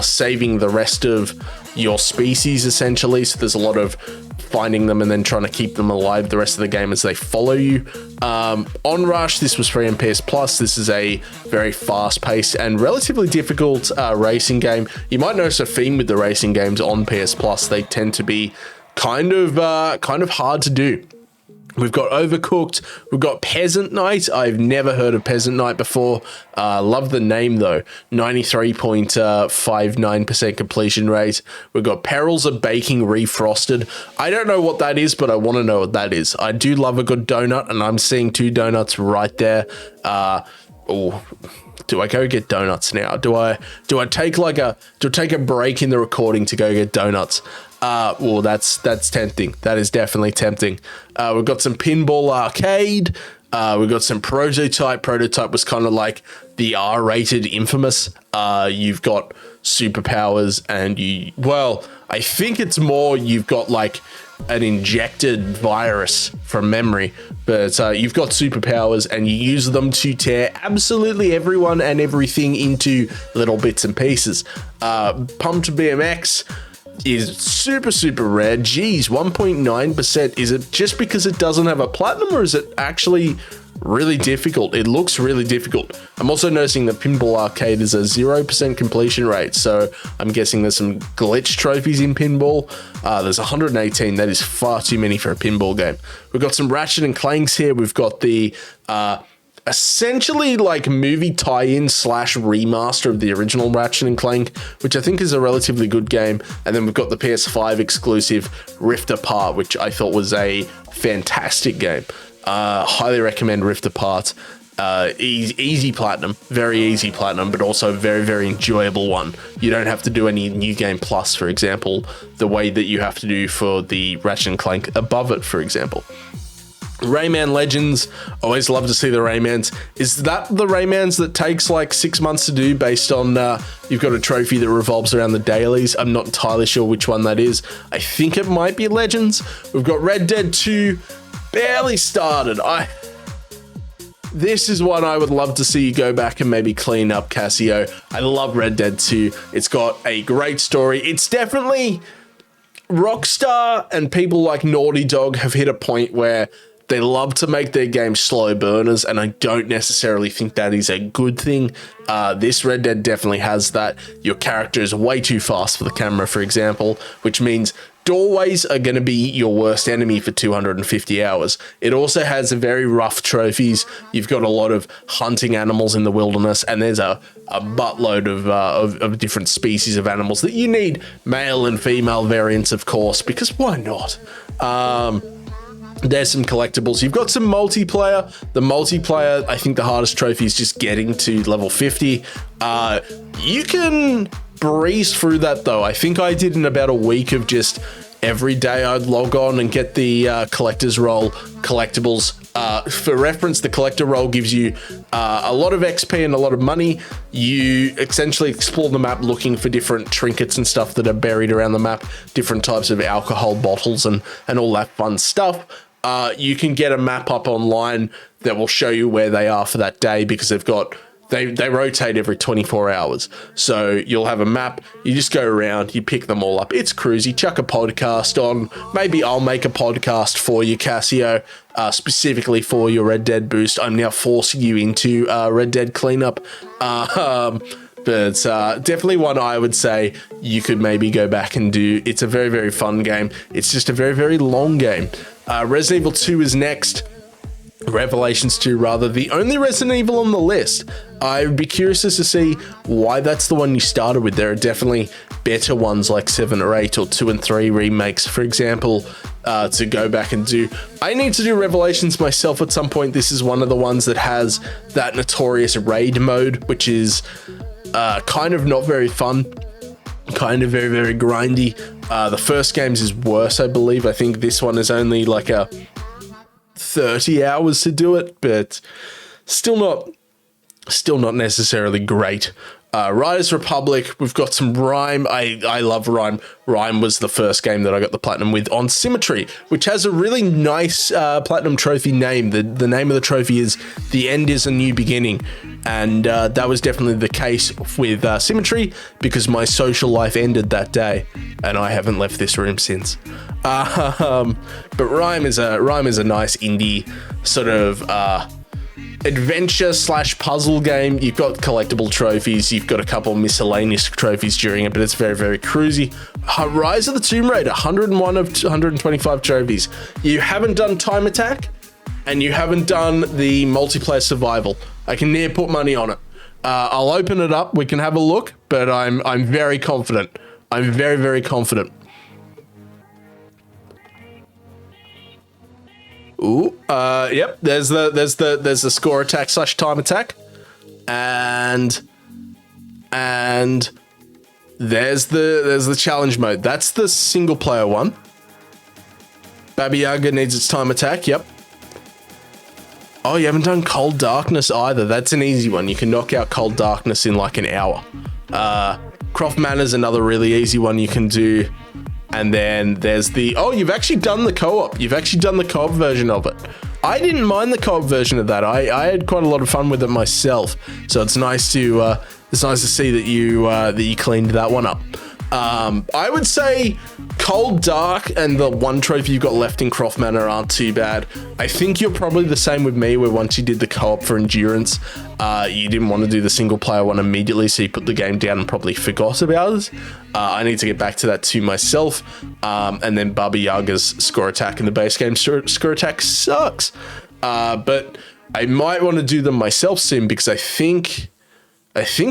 saving the rest of your species, essentially. So there's a lot of finding them and then trying to keep them alive the rest of the game as they follow you. Onrush, this was free on PS Plus. This is a very fast-paced and relatively difficult racing game. You might notice a theme with the racing games on PS Plus. They tend to be kind of hard to do. We've got Overcooked. We've got Peasant Night. I've never heard of Peasant Night before. Love the name, though. 93.59% completion rate. We've got Perils of Baking Refrosted. I don't know what that is, but I want to know what that is. I do love a good donut, and I'm seeing 2 donuts right there. Do I go get donuts now? Do I take a break in the recording to go get donuts? Well, that's tempting. That is definitely tempting. We've got some Pinball Arcade. We've got some Prototype. Prototype was kind of like the R-rated Infamous. You've got superpowers and I think it's more you've got like an injected virus from memory, but you've got superpowers and you use them to tear absolutely everyone and everything into little bits and pieces. Pumped BMX is super rare. Geez, 1.9%. Is it just because it doesn't have a platinum, or is it actually really difficult? It looks really difficult. I'm also noticing that Pinball Arcade is a 0% completion rate, so I'm guessing there's some glitch trophies in Pinball. There's 118. That is far too many for a pinball game. We've got some Ratchet and Clanks here. We've got the essentially like movie tie-in / remaster of the original Ratchet and Clank, which I think is a relatively good game. And then we've got the PS5 exclusive Rift Apart, which I thought was a fantastic game. Highly recommend Rift Apart. Easy platinum, very easy platinum, but also very enjoyable one. You don't have to do any New Game Plus, for example, the way that you have to do for the Ratchet and Clank Above It, for example. Rayman Legends, always love to see the Raymans. Is that the Raymans that takes like 6 months to do based on you've got a trophy that revolves around the dailies? I'm not entirely sure which one that is. I think it might be Legends. We've got Red Dead 2, barely started. This is one I would love to see you go back and maybe clean up, Casio. I love Red Dead 2. It's got a great story. It's definitely Rockstar and people like Naughty Dog have hit a point where they love to make their games slow burners, and I don't necessarily think that is a good thing. This Red Dead definitely has that. Your character is way too fast for the camera, for example, which means doorways are going to be your worst enemy for 250 hours. It also has very rough trophies. You've got a lot of hunting animals in the wilderness, and there's a buttload of different species of animals that you need male and female variants, of course, because why not? There's some collectibles. You've got some multiplayer. The multiplayer, I think the hardest trophy is just getting to level 50. You can breeze through that though. I think I did in about a week of just every day I'd log on and get the collector's roll collectibles. For reference, the collector roll gives you a lot of XP and a lot of money. You essentially explore the map looking for different trinkets and stuff that are buried around the map, different types of alcohol bottles and all that fun stuff. You can get a map up online that will show you where they are for that day, because they rotate every 24 hours. So you'll have a map, you just go around, you pick them all up. It's cruisy. Chuck a podcast on. Maybe I'll make a podcast for you, Casio, specifically for your Red Dead boost. I'm now forcing you into Red Dead cleanup. But definitely one I would say you could maybe go back and do. It's a very fun game. It's just a very long game. Resident Evil 2 is next. Revelations 2, rather, the only Resident Evil on the list. I would be curious as to see why that's the one you started with. There are definitely better ones like 7 or 8 or 2 and 3 remakes, for example, to go back and do. I need to do Revelations myself at some point. This is one of the ones that has that notorious raid mode, which is kind of not very fun, kind of very grindy. The first game's is worse, I believe. I think this one is only like a 30 hours to do it, but still not necessarily great. Riders Republic, we've got some Rime. I love Rime. Rime was the first game that I got the platinum with on Symmetry, which has a really nice platinum trophy name. The name of the trophy is The End is a New Beginning, and that was definitely the case with Symmetry, because my social life ended that day and I haven't left this room since. But Rime is a nice indie sort of adventure / puzzle game. You've got collectible trophies, you've got a couple miscellaneous trophies during it, but it's very cruisy. Rise of the Tomb Raider, 101 of 125 trophies. You haven't done Time Attack, and you haven't done the multiplayer survival. I can near put money on it. I'll open it up, we can have a look, but I'm very confident. I'm very confident. Ooh, yep. There's the score attack / time attack, and there's the challenge mode. That's the single player one. Baba Yaga needs its time attack. Yep. Oh, you haven't done Cold Darkness either. That's an easy one. You can knock out Cold Darkness in like an hour. Croft Manor's another really easy one you can do. And then there's the, oh, you've actually done the co-op. You've actually done the co-op version of it. I didn't mind the co-op version of that. I had quite a lot of fun with it myself. So it's nice to see that you cleaned that one up. I would say Cold Dark and the one trophy you've got left in Croft Manor aren't too bad. I think you're probably the same with me, where once you did the co-op for Endurance, you didn't want to do the single player one immediately, so you put the game down and probably forgot about it. I need to get back to that too myself. And then Baba Yaga's score attack in the base game. Score attack sucks. But I might want to do them myself soon, because I think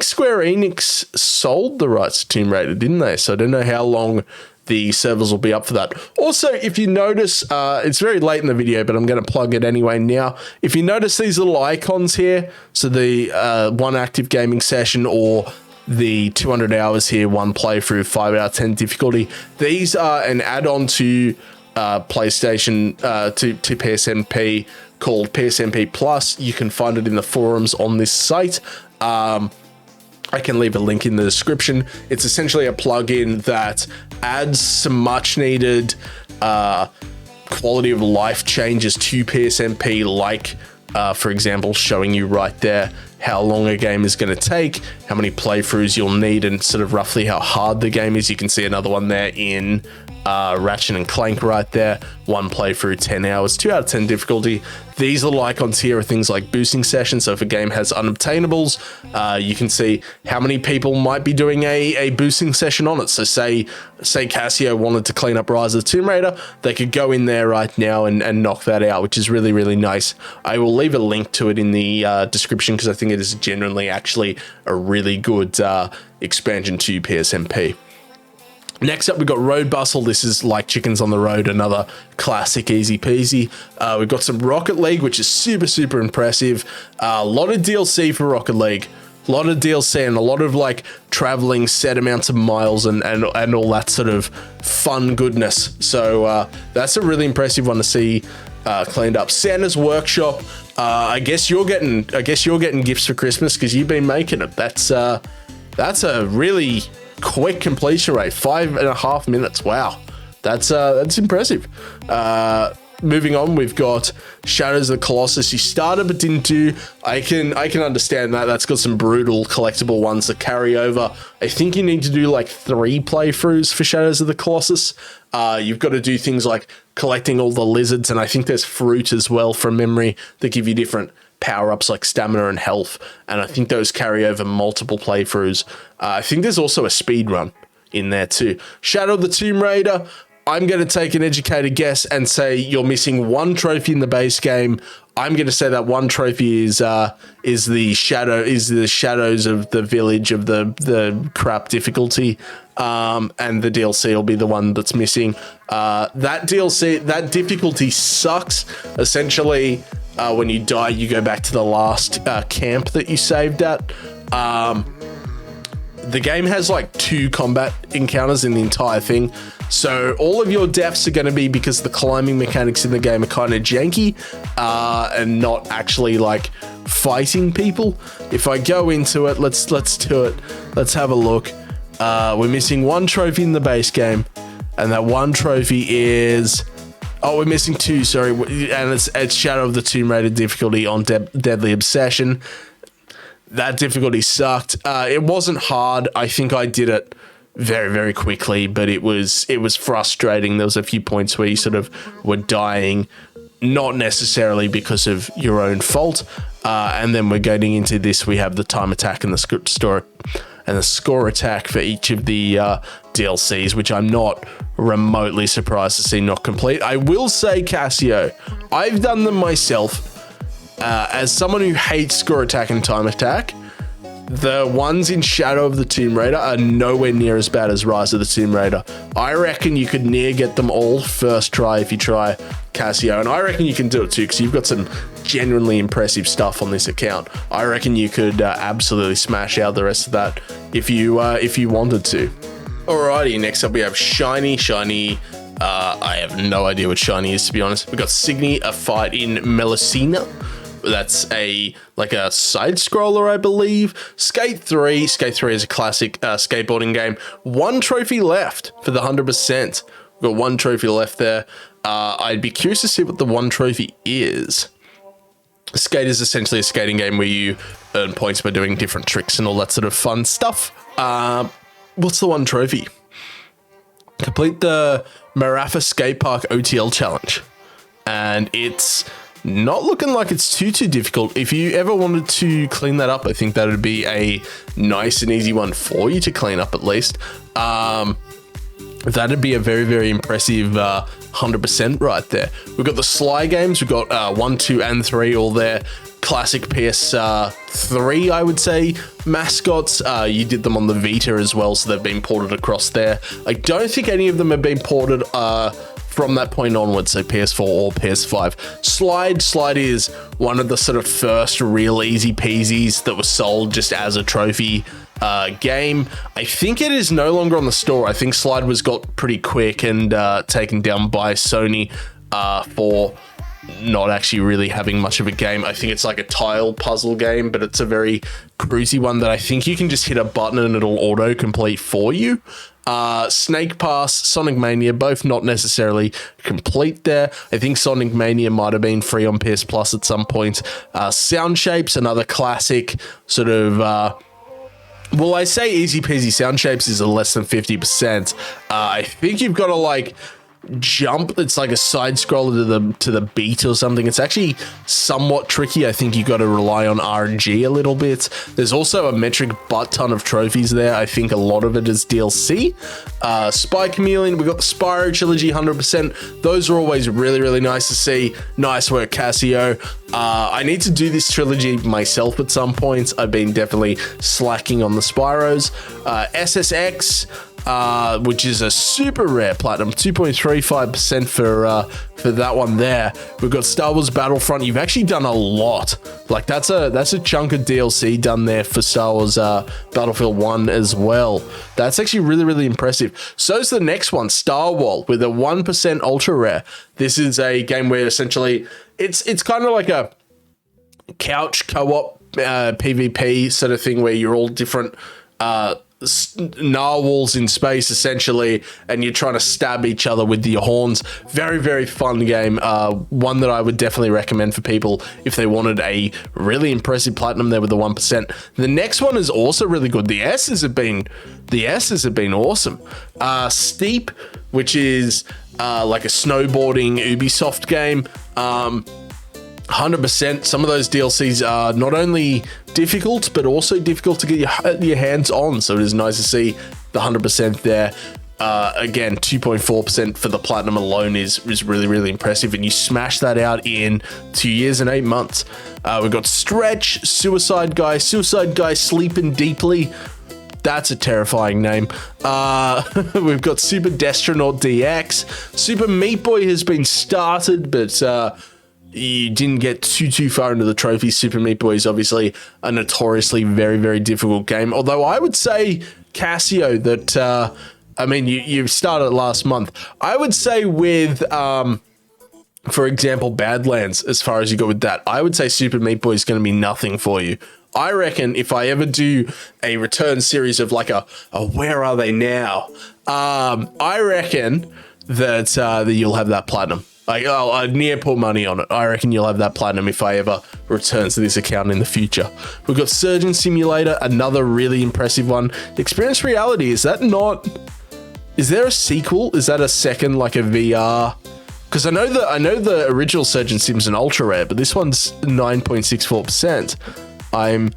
Square Enix sold the rights to Tomb Raider, didn't they? So I don't know how long the servers will be up for that. Also, if you notice, it's very late in the video, but I'm going to plug it anyway now. If you notice these little icons here, so the 1 active gaming session or the 200 hours here, 1 playthrough, 5 out of 10 difficulty, these are an add-on to PlayStation, to PSNP, called PSMP Plus. You can find it in the forums on this site. I can leave a link in the description. It's essentially a plugin that adds some much needed quality of life changes to PSMP, like for example, showing you right there how long a game is going to take, how many playthroughs you'll need, and sort of roughly how hard the game is. You can see another one there in Ratchet and Clank right there. 1 playthrough, 10 hours, 2 out of 10 difficulty. These little icons here are things like boosting sessions. So if a game has unobtainables, you can see how many people might be doing a boosting session on it. So say Casio wanted to clean up Rise of the Tomb Raider, they could go in there right now and knock that out, which is really, really nice. I will leave a link to it in the description, because I think it is genuinely actually a really good expansion to PSMP. Next up, we've got Road Bustle. This is like Chickens on the Road, another classic easy peasy. We've got some Rocket League, which is super, super impressive. A lot of DLC for Rocket League. A lot of DLC and a lot of like traveling set amounts of miles and all that sort of fun goodness. So that's a really impressive one to see cleaned up. Santa's Workshop. I guess you're getting gifts for Christmas because you've been making it. That's a really quick completion rate, 5.5 minutes. Wow, that's impressive. Moving on, we've got Shadows of the Colossus. You started but didn't do. I can understand that. That's got some brutal collectible ones that carry over. I think you need to do like 3 playthroughs for Shadows of the Colossus. You've got to do things like collecting all the lizards, and I think there's fruit as well from memory that give you different power-ups like stamina and health, and I think those carry over multiple playthroughs. I think there's also a speed run in there too. Shadow of the Tomb Raider, I'm going to take an educated guess and say you're missing 1 trophy in the base game. I'm going to say that 1 trophy is the shadows of the village of the crap difficulty, and the DLC will be the one that's missing. That difficulty sucks. Essentially, when you die, you go back to the last camp that you saved at. The game has like 2 combat encounters in the entire thing. So all of your deaths are going to be because the climbing mechanics in the game are kind of janky and not actually like fighting people. If I go into it, let's do it. Let's have a look. We're missing 1 trophy in the base game, and that 1 trophy is... Oh, we're missing 2, sorry. And it's Shadow of the Tomb Raider difficulty on Deadly Obsession. That difficulty sucked. It wasn't hard. I think I did it very, very quickly, but it was frustrating. There was a few points where you sort of were dying, not necessarily because of your own fault. And then we're getting into this. We have the time attack and the score attack for each of the DLCs, which I'm not remotely surprised to see not complete. I will say, Casio, I've done them myself. As someone who hates score attack and time attack, the ones in Shadow of the Tomb Raider are nowhere near as bad as Rise of the Tomb Raider. I reckon you could near get them all first try if you try, Casio, and I reckon you can do it too, because you've got some genuinely impressive stuff on this account. I reckon you could absolutely smash out the rest of that if you wanted to. Alrighty, next up we have Shiny. I have no idea what Shiny is, to be honest. We've got Signy, a fight in Melusina. That's like a side scroller, I believe. Skate 3 is a classic skateboarding game. 1 trophy left for the 100%. We've got 1 trophy left there. I'd be curious to see what the 1 trophy is. Skate is essentially a skating game where you earn points by doing different tricks and all that sort of fun stuff. What's the 1 trophy? Complete the Marafa Skate Park OTL challenge. And it's not looking like it's too difficult. If you ever wanted to clean that up, I think that would be a nice and easy one for you to clean up at least. That'd be a very impressive 100% right there. We've got the Sly games. We've got 1, 2, and 3 all there. Classic PS3, I would say, mascots. You did them on the Vita as well, so they've been ported across there. I don't think any of them have been ported from that point onwards, so PS4 or PS5. Slide is one of the sort of first real easy peasies that was sold just as a trophy game. I think it is no longer on the store. I think Slide was got pretty quick and taken down by Sony for not actually really having much of a game. I think it's like a tile puzzle game, but it's a very cruisy one that I think you can just hit a button and it'll auto complete for you. Snake Pass, Sonic Mania, both not necessarily complete there. I think Sonic Mania might have been free on PS Plus at some point. Sound Shapes, another classic sort of well, I say easy peasy. Sound Shapes is a less than 50%. I think you've got to like jump. It's like a side scroller to the beat or something. It's actually somewhat tricky. I think you got to rely on RNG a little bit. There's also a metric butt ton of trophies there. I think a lot of it is DLC. Spy Chameleon, we got the Spyro trilogy 100%. Those are always really nice to see. Nice work, Casio. I need to do this trilogy myself at some point. I've been definitely slacking on the Spyros. SSX, which is a super rare platinum, 2.35% for that one there. We've got Star Wars Battlefront. You've actually done a lot. Like that's a chunk of DLC done there for Star Wars Battlefield 1 as well. That's actually really impressive. So's the next one, Star Wall, with a 1% ultra rare. This is a game where essentially it's kind of like a couch co-op PvP sort of thing where you're all different narwhals in space essentially, and you're trying to stab each other with your horns. Very fun game. One that I would definitely recommend for people if they wanted a really impressive platinum there with the 1%. The next one is also really good. The S's have been awesome. Steep, which is like a snowboarding Ubisoft game. 100%. Some of those DLCs are not only difficult, but also difficult to get your hands on. So it is nice to see the 100% there. Again, 2.4% for the platinum alone is really impressive. And you smash that out in 2 years and 8 months. We've got Stretch, Suicide Guy Sleeping Deeply. That's a terrifying name. We've got Super Destronaut DX. Super Meat Boy has been started, but you didn't get too far into the trophy. Super Meat Boy is obviously a notoriously very difficult game. Although I would say, Casio, that I mean, you started last month. I would say with for example, Badlands, as far as you go with that, I would say Super Meat Boy is going to be nothing for you. I reckon if I ever do a return series of like a where are they now, I reckon that you'll have that platinum. Like, I'd near put money on it. I reckon you'll have that platinum if I ever return to this account in the future. We've got Surgeon Simulator, another really impressive one. Experience Reality, is there a sequel? Is that a second, like a VR? Because I know the original Surgeon Sim's an ultra rare, but this one's 9.64%. I'm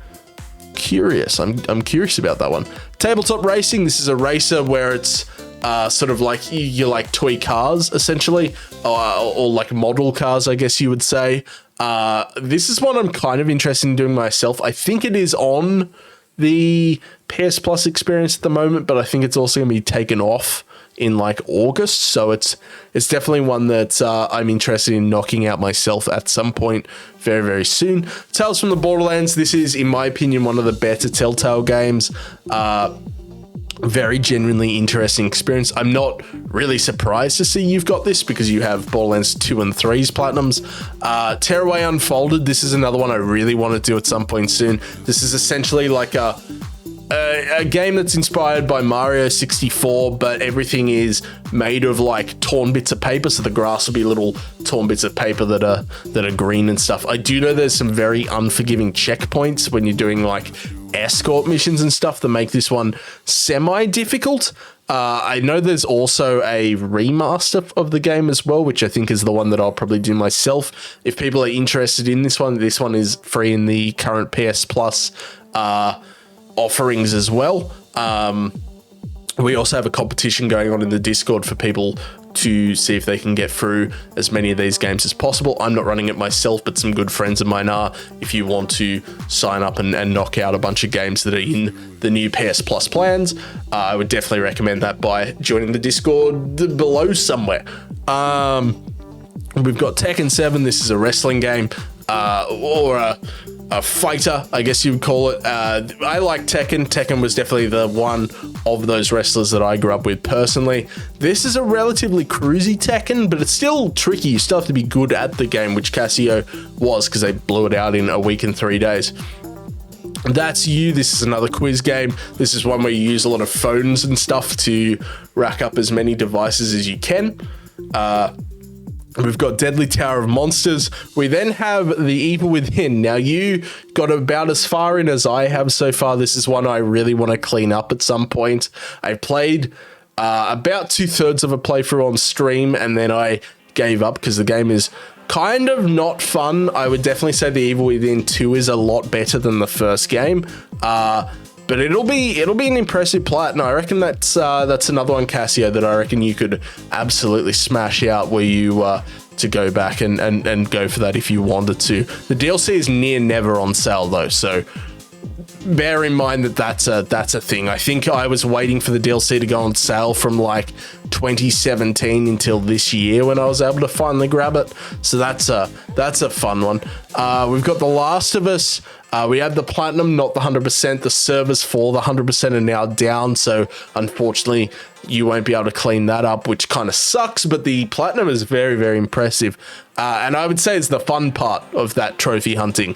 curious. I'm curious about that one. Tabletop Racing, this is a racer where it's sort of like you like toy cars essentially, or like model cars, I guess you would say. This is one I'm kind of interested in doing myself. I think it is on the PS Plus experience at the moment, but I think it's also going to be taken off in like August. So it's definitely one that I'm interested in knocking out myself at some point very soon. Tales from the Borderlands. This is, in my opinion, one of the better Telltale games. Very genuinely interesting experience. I'm not really surprised to see you've got this because you have Borderlands 2 and 3's Platinums. Tearaway Unfolded, this is another one I really want to do at some point soon. This is essentially like a game that's inspired by Mario 64, but everything is made of like torn bits of paper, so the grass will be little torn bits of paper that are green and stuff. I do know there's some very unforgiving checkpoints when you're doing like escort missions and stuff that make this one semi-difficult. I know there's also a remaster of the game as well, which I think is the one that I'll probably do myself. If people are interested in this one is free in the current PS Plus offerings as well. We also have a competition going on in the Discord for people to see if they can get through as many of these games as possible. I'm not running it myself, but some good friends of mine are. If you want to sign up and knock out a bunch of games that are in the new PS Plus plans, I would definitely recommend that by joining the Discord below somewhere. We've got Tekken 7. This is a wrestling game, or a fighter, I guess you would call it. I like Tekken. Tekken was definitely the one of those wrestlers that I grew up with personally. This is a relatively cruisy Tekken, but it's still tricky. You still have to be good at the game, which Casio was because they blew it out in a week and 3 days. That's You. This is another quiz game. This is one where you use a lot of phones and stuff to rack up as many devices as you can. We've got Deadly Tower of Monsters. We then have The Evil Within. Now, you got about as far in as I have so far. This is one I really want to clean up at some point. I played about 2/3 of a playthrough on stream, and then I gave up because the game is kind of not fun. I would definitely say The Evil Within 2 is a lot better than the first game. But it'll be an impressive Plat'n. I reckon that's another one, Casio, that I reckon you could absolutely smash out were you to go back and go for that if you wanted to. The DLC is near never on sale though, so bear in mind that that's a thing. I think I was waiting for the DLC to go on sale from like 2017 until this year when I was able to finally grab it. So that's a fun one. We've got The Last of Us. We had the Platinum, not the 100%. The servers for the 100% are now down, so unfortunately you won't be able to clean that up, which kind of sucks, but the Platinum is very, very impressive. And I would say it's the fun part of that trophy hunting.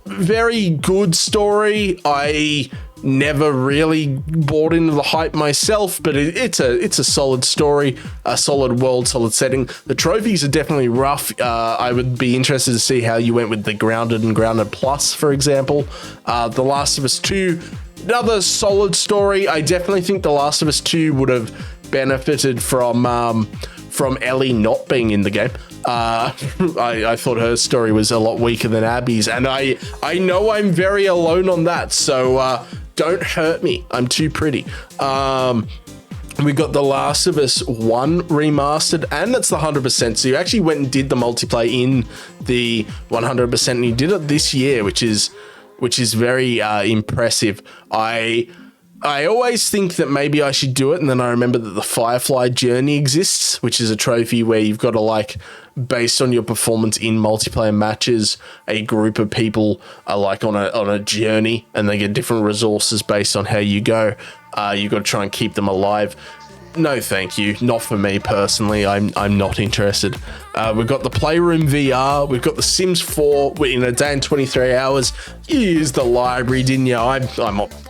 Very good story. I never really bought into the hype myself, but it's a solid story, a solid world, solid setting. The trophies are definitely rough. I would be interested to see how you went with the Grounded and Grounded Plus, for example. The Last of Us 2, another solid story. I definitely think The Last of Us 2 would have benefited from Ellie not being in the game. I thought her story was a lot weaker than Abby's, and I know I'm very alone on that, so don't hurt me. I'm too pretty. We got The Last of Us 1 remastered, and that's the 100%. So you actually went and did the multiplayer in the 100%, and you did it this year, which is very impressive. I always think that maybe I should do it, and then I remember that the Firefly Journey exists, which is a trophy where you've got to, like, based on your performance in multiplayer matches, a group of people are like on a journey, and they get different resources based on how you go. You've got to try and keep them alive. No, thank you. Not for me personally. I'm not interested. We've got the Playroom VR. We've got the Sims 4 in a day and 23 hours. You used the library, didn't you? I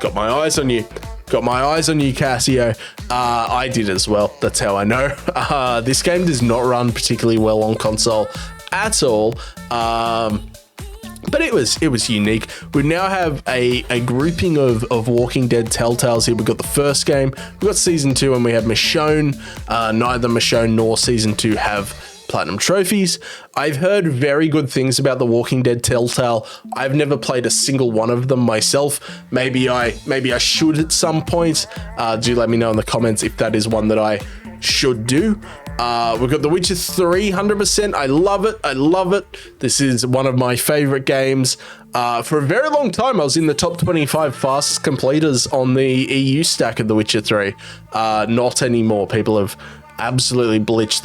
got my eyes on you. Got my eyes on you, Casio. I did as well. That's how I know. This game does not run particularly well on console at all. But it was unique. We now have a grouping of Walking Dead Telltales here. We've got the first game, we've got Season 2, and we have Michonne. Neither Michonne nor Season 2 have Platinum trophies. I've heard very good things about the Walking Dead Telltale. I've never played a single one of them myself. Maybe I should at some point. Do let me know in the comments if that is one that I should do. We've got The Witcher 3, 100%. I love it. This is one of my favorite games. For a very long time, I was in the top 25 fastest completers on the EU stack of The Witcher 3. Not anymore. People have absolutely blitz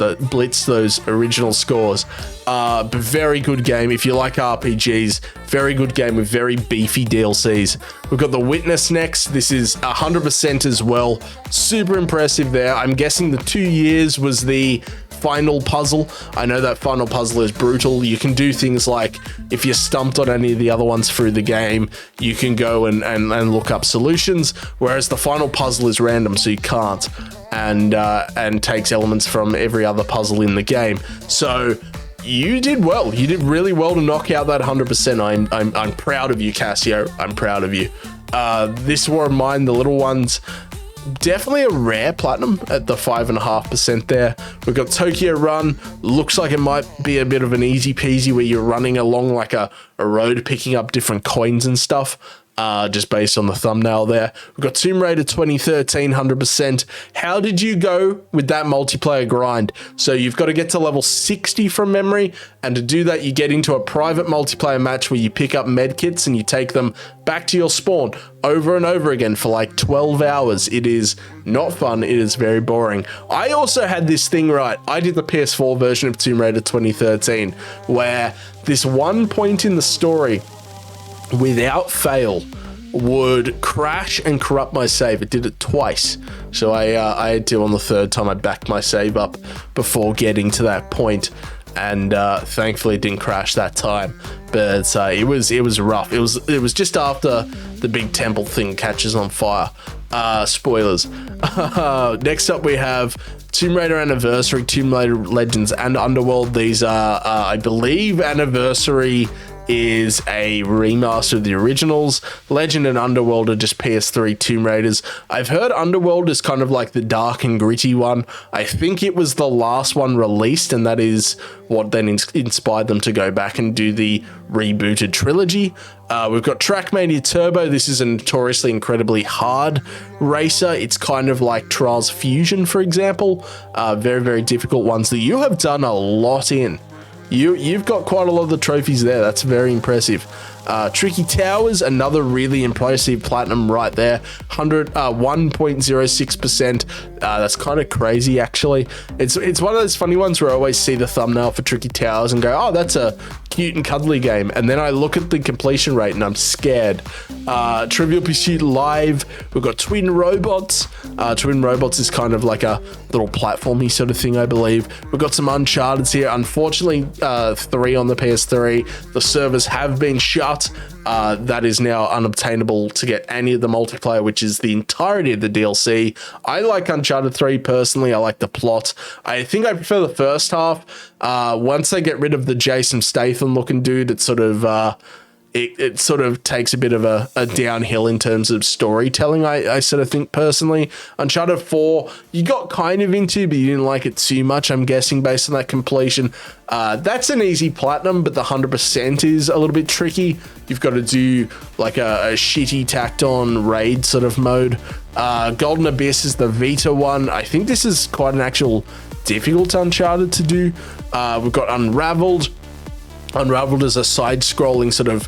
those original scores. But very good game if you like RPGs. Very good game with very beefy DLCs. We've got The Witness next. This is 100% as well. Super impressive there. I'm guessing the 2 years was the final puzzle. I know that final puzzle is brutal. You can do things like, if you're stumped on any of the other ones through the game, you can go and look up solutions, whereas the final puzzle is random, so you can't, and takes elements from every other puzzle in the game. So you did well. You did really well to knock out that 100%. I'm proud of you, Casio. I'm proud of you. This war of mine, the little ones, definitely a rare platinum at the 5.5% there. We've got Tokyo Run. Looks like it might be a bit of an easy peasy where you're running along like a road picking up different coins and stuff. Just based on the thumbnail there. We've got Tomb Raider 2013, 100%. How did you go with that multiplayer grind? So you've got to get to level 60 from memory, and to do that, you get into a private multiplayer match where you pick up medkits and you take them back to your spawn over and over again for like 12 hours. It is not fun. It is very boring. I also had this thing right. I did the PS4 version of Tomb Raider 2013, where this one point in the story, without fail, would crash and corrupt my save. It did it twice, so I had to, on the third time, I backed my save up before getting to that point, and thankfully it didn't crash that time. But it was rough. It was just after the big temple thing catches on fire. Spoilers. Next up we have Tomb Raider Anniversary, Tomb Raider Legends, and Underworld. These are, I believe, Anniversary is a remaster of the originals. Legend and Underworld are just PS3 Tomb Raiders. I've heard Underworld is kind of like the dark and gritty one. I think it was the last one released, and that is what then inspired them to go back and do the rebooted trilogy. We've got Trackmania Turbo. This is a notoriously incredibly hard racer. It's kind of like Trials Fusion, for example. Very, very difficult ones that you have done a lot in. You've got quite a lot of the trophies there. That's very impressive. Tricky Towers, another really impressive platinum right there. 1.06%. That's kind of crazy, actually. It's one of those funny ones where I always see the thumbnail for Tricky Towers and go, oh, that's a cute and cuddly game. And then I look at the completion rate and I'm scared. Trivial Pursuit Live. We've got Twin Robots. Twin Robots is kind of like a little platformy sort of thing, I believe. We've got some Uncharted's here. Unfortunately, 3 on the PS3. The servers have been shut. That is now unobtainable to get any of the multiplayer, which is the entirety of the DLC. I like Uncharted 3 personally. I like the plot. I think I prefer the first half. Once they get rid of the Jason Statham looking dude, it sort of it sort of takes a bit of a downhill in terms of storytelling, I sort of think personally. Uncharted 4, you got kind of into, but you didn't like it too much, I'm guessing, based on that completion. That's an easy platinum, but the 100% is a little bit tricky. You've got to do like a shitty tacked on raid sort of mode. Golden Abyss is the Vita one. I think this is quite an actual difficult Uncharted to do. We've got Unraveled. Unraveled is a side-scrolling sort of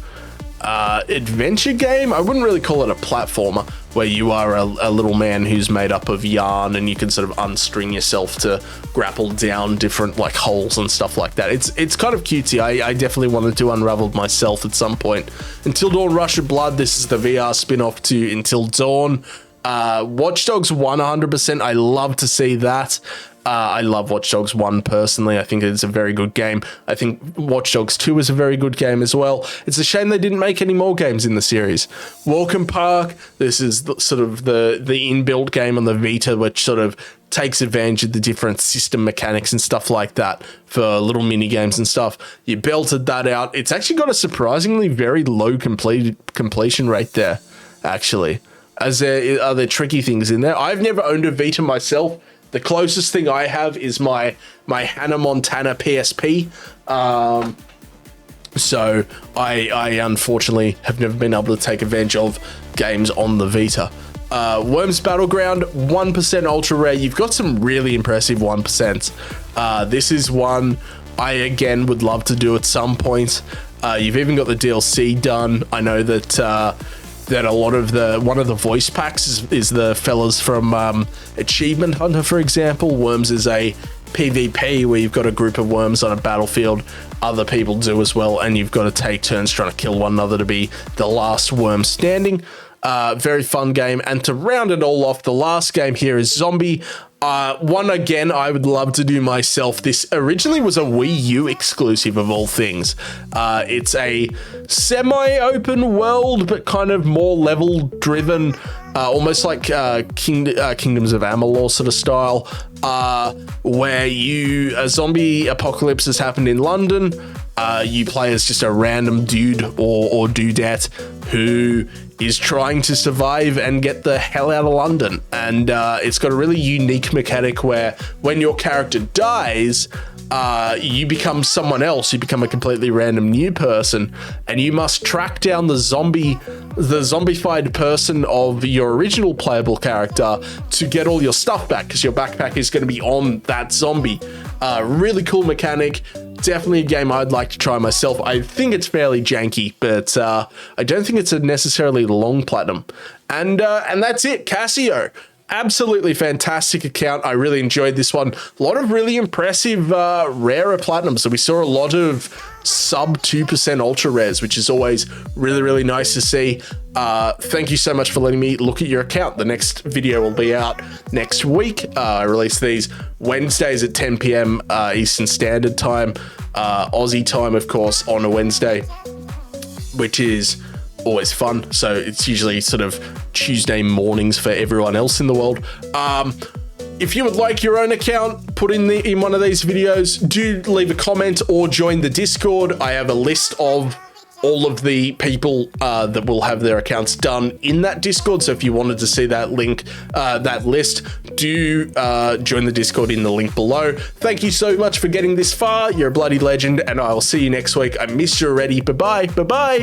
adventure game. I wouldn't really call it a platformer, where you are a little man who's made up of yarn and you can sort of unstring yourself to grapple down different like holes and stuff like that. It's kind of cutesy. I definitely wanted to Unravel myself at some point. Until Dawn Rush of Blood, this is the VR spin-off to Until Dawn. Watch Dogs 100%. I love to see that. I love Watch Dogs 1 personally. I think it's a very good game. I think Watch Dogs 2 is a very good game as well. It's a shame they didn't make any more games in the series. Walk Park, this is sort of the inbuilt game on the Vita, which sort of takes advantage of the different system mechanics and stuff like that for little mini games and stuff. You belted that out. It's actually got a surprisingly very low completion rate there, actually. Are there tricky things in there? I've never owned a Vita myself. The closest thing I have is my Hannah Montana PSP. So I unfortunately have never been able to take advantage of games on the Vita. Worms Battleground, 1% ultra rare. You've got some really impressive 1%. This is one I, again, would love to do at some point. You've even got the DLC done. I know that that a lot of one of the voice packs is the fellas from Achievement Hunter, for example. Worms is a PvP where you've got a group of worms on a battlefield. Other people do as well, and you've got to take turns trying to kill one another to be the last worm standing. Very fun game. And to round it all off, the last game here is Zombie. One again I would love to do myself. This originally was a Wii U exclusive of all things. It's a semi-open world, but kind of more level driven, almost like Kingdoms of Amalur sort of style, where a zombie apocalypse has happened in London. You play as just a random dude or dudette who is trying to survive and get the hell out of London. And it's got a really unique mechanic where when your character dies, you become someone else. You become a completely random new person, and you must track down the zombified person of your original playable character to get all your stuff back, because your backpack is going to be on that zombie. Really cool mechanic. Definitely a game I'd like to try myself. I think it's fairly janky, but I don't think it's a necessarily long platinum. And that's it, Casio. Absolutely fantastic account. I really enjoyed this one. A lot of really impressive rarer platinums. So we saw a lot of sub 2% ultra rares, which is always really, really nice to see. Thank you so much for letting me look at your account. The next video will be out next week. I release these Wednesdays at 10 p.m. Eastern Standard Time, Aussie time, of course, on a Wednesday, which is always fun. So it's usually sort of Tuesday mornings for everyone else in the world. If you would like your own account put in one of these videos, do leave a comment or join the Discord. I have a list of all of the people that will have their accounts done in that Discord. So if you wanted to see that link, that list, do join the Discord in the link below. Thank you so much for getting this far. You're a bloody legend, and I will see you next week. I miss you already. Bye-bye. Bye-bye.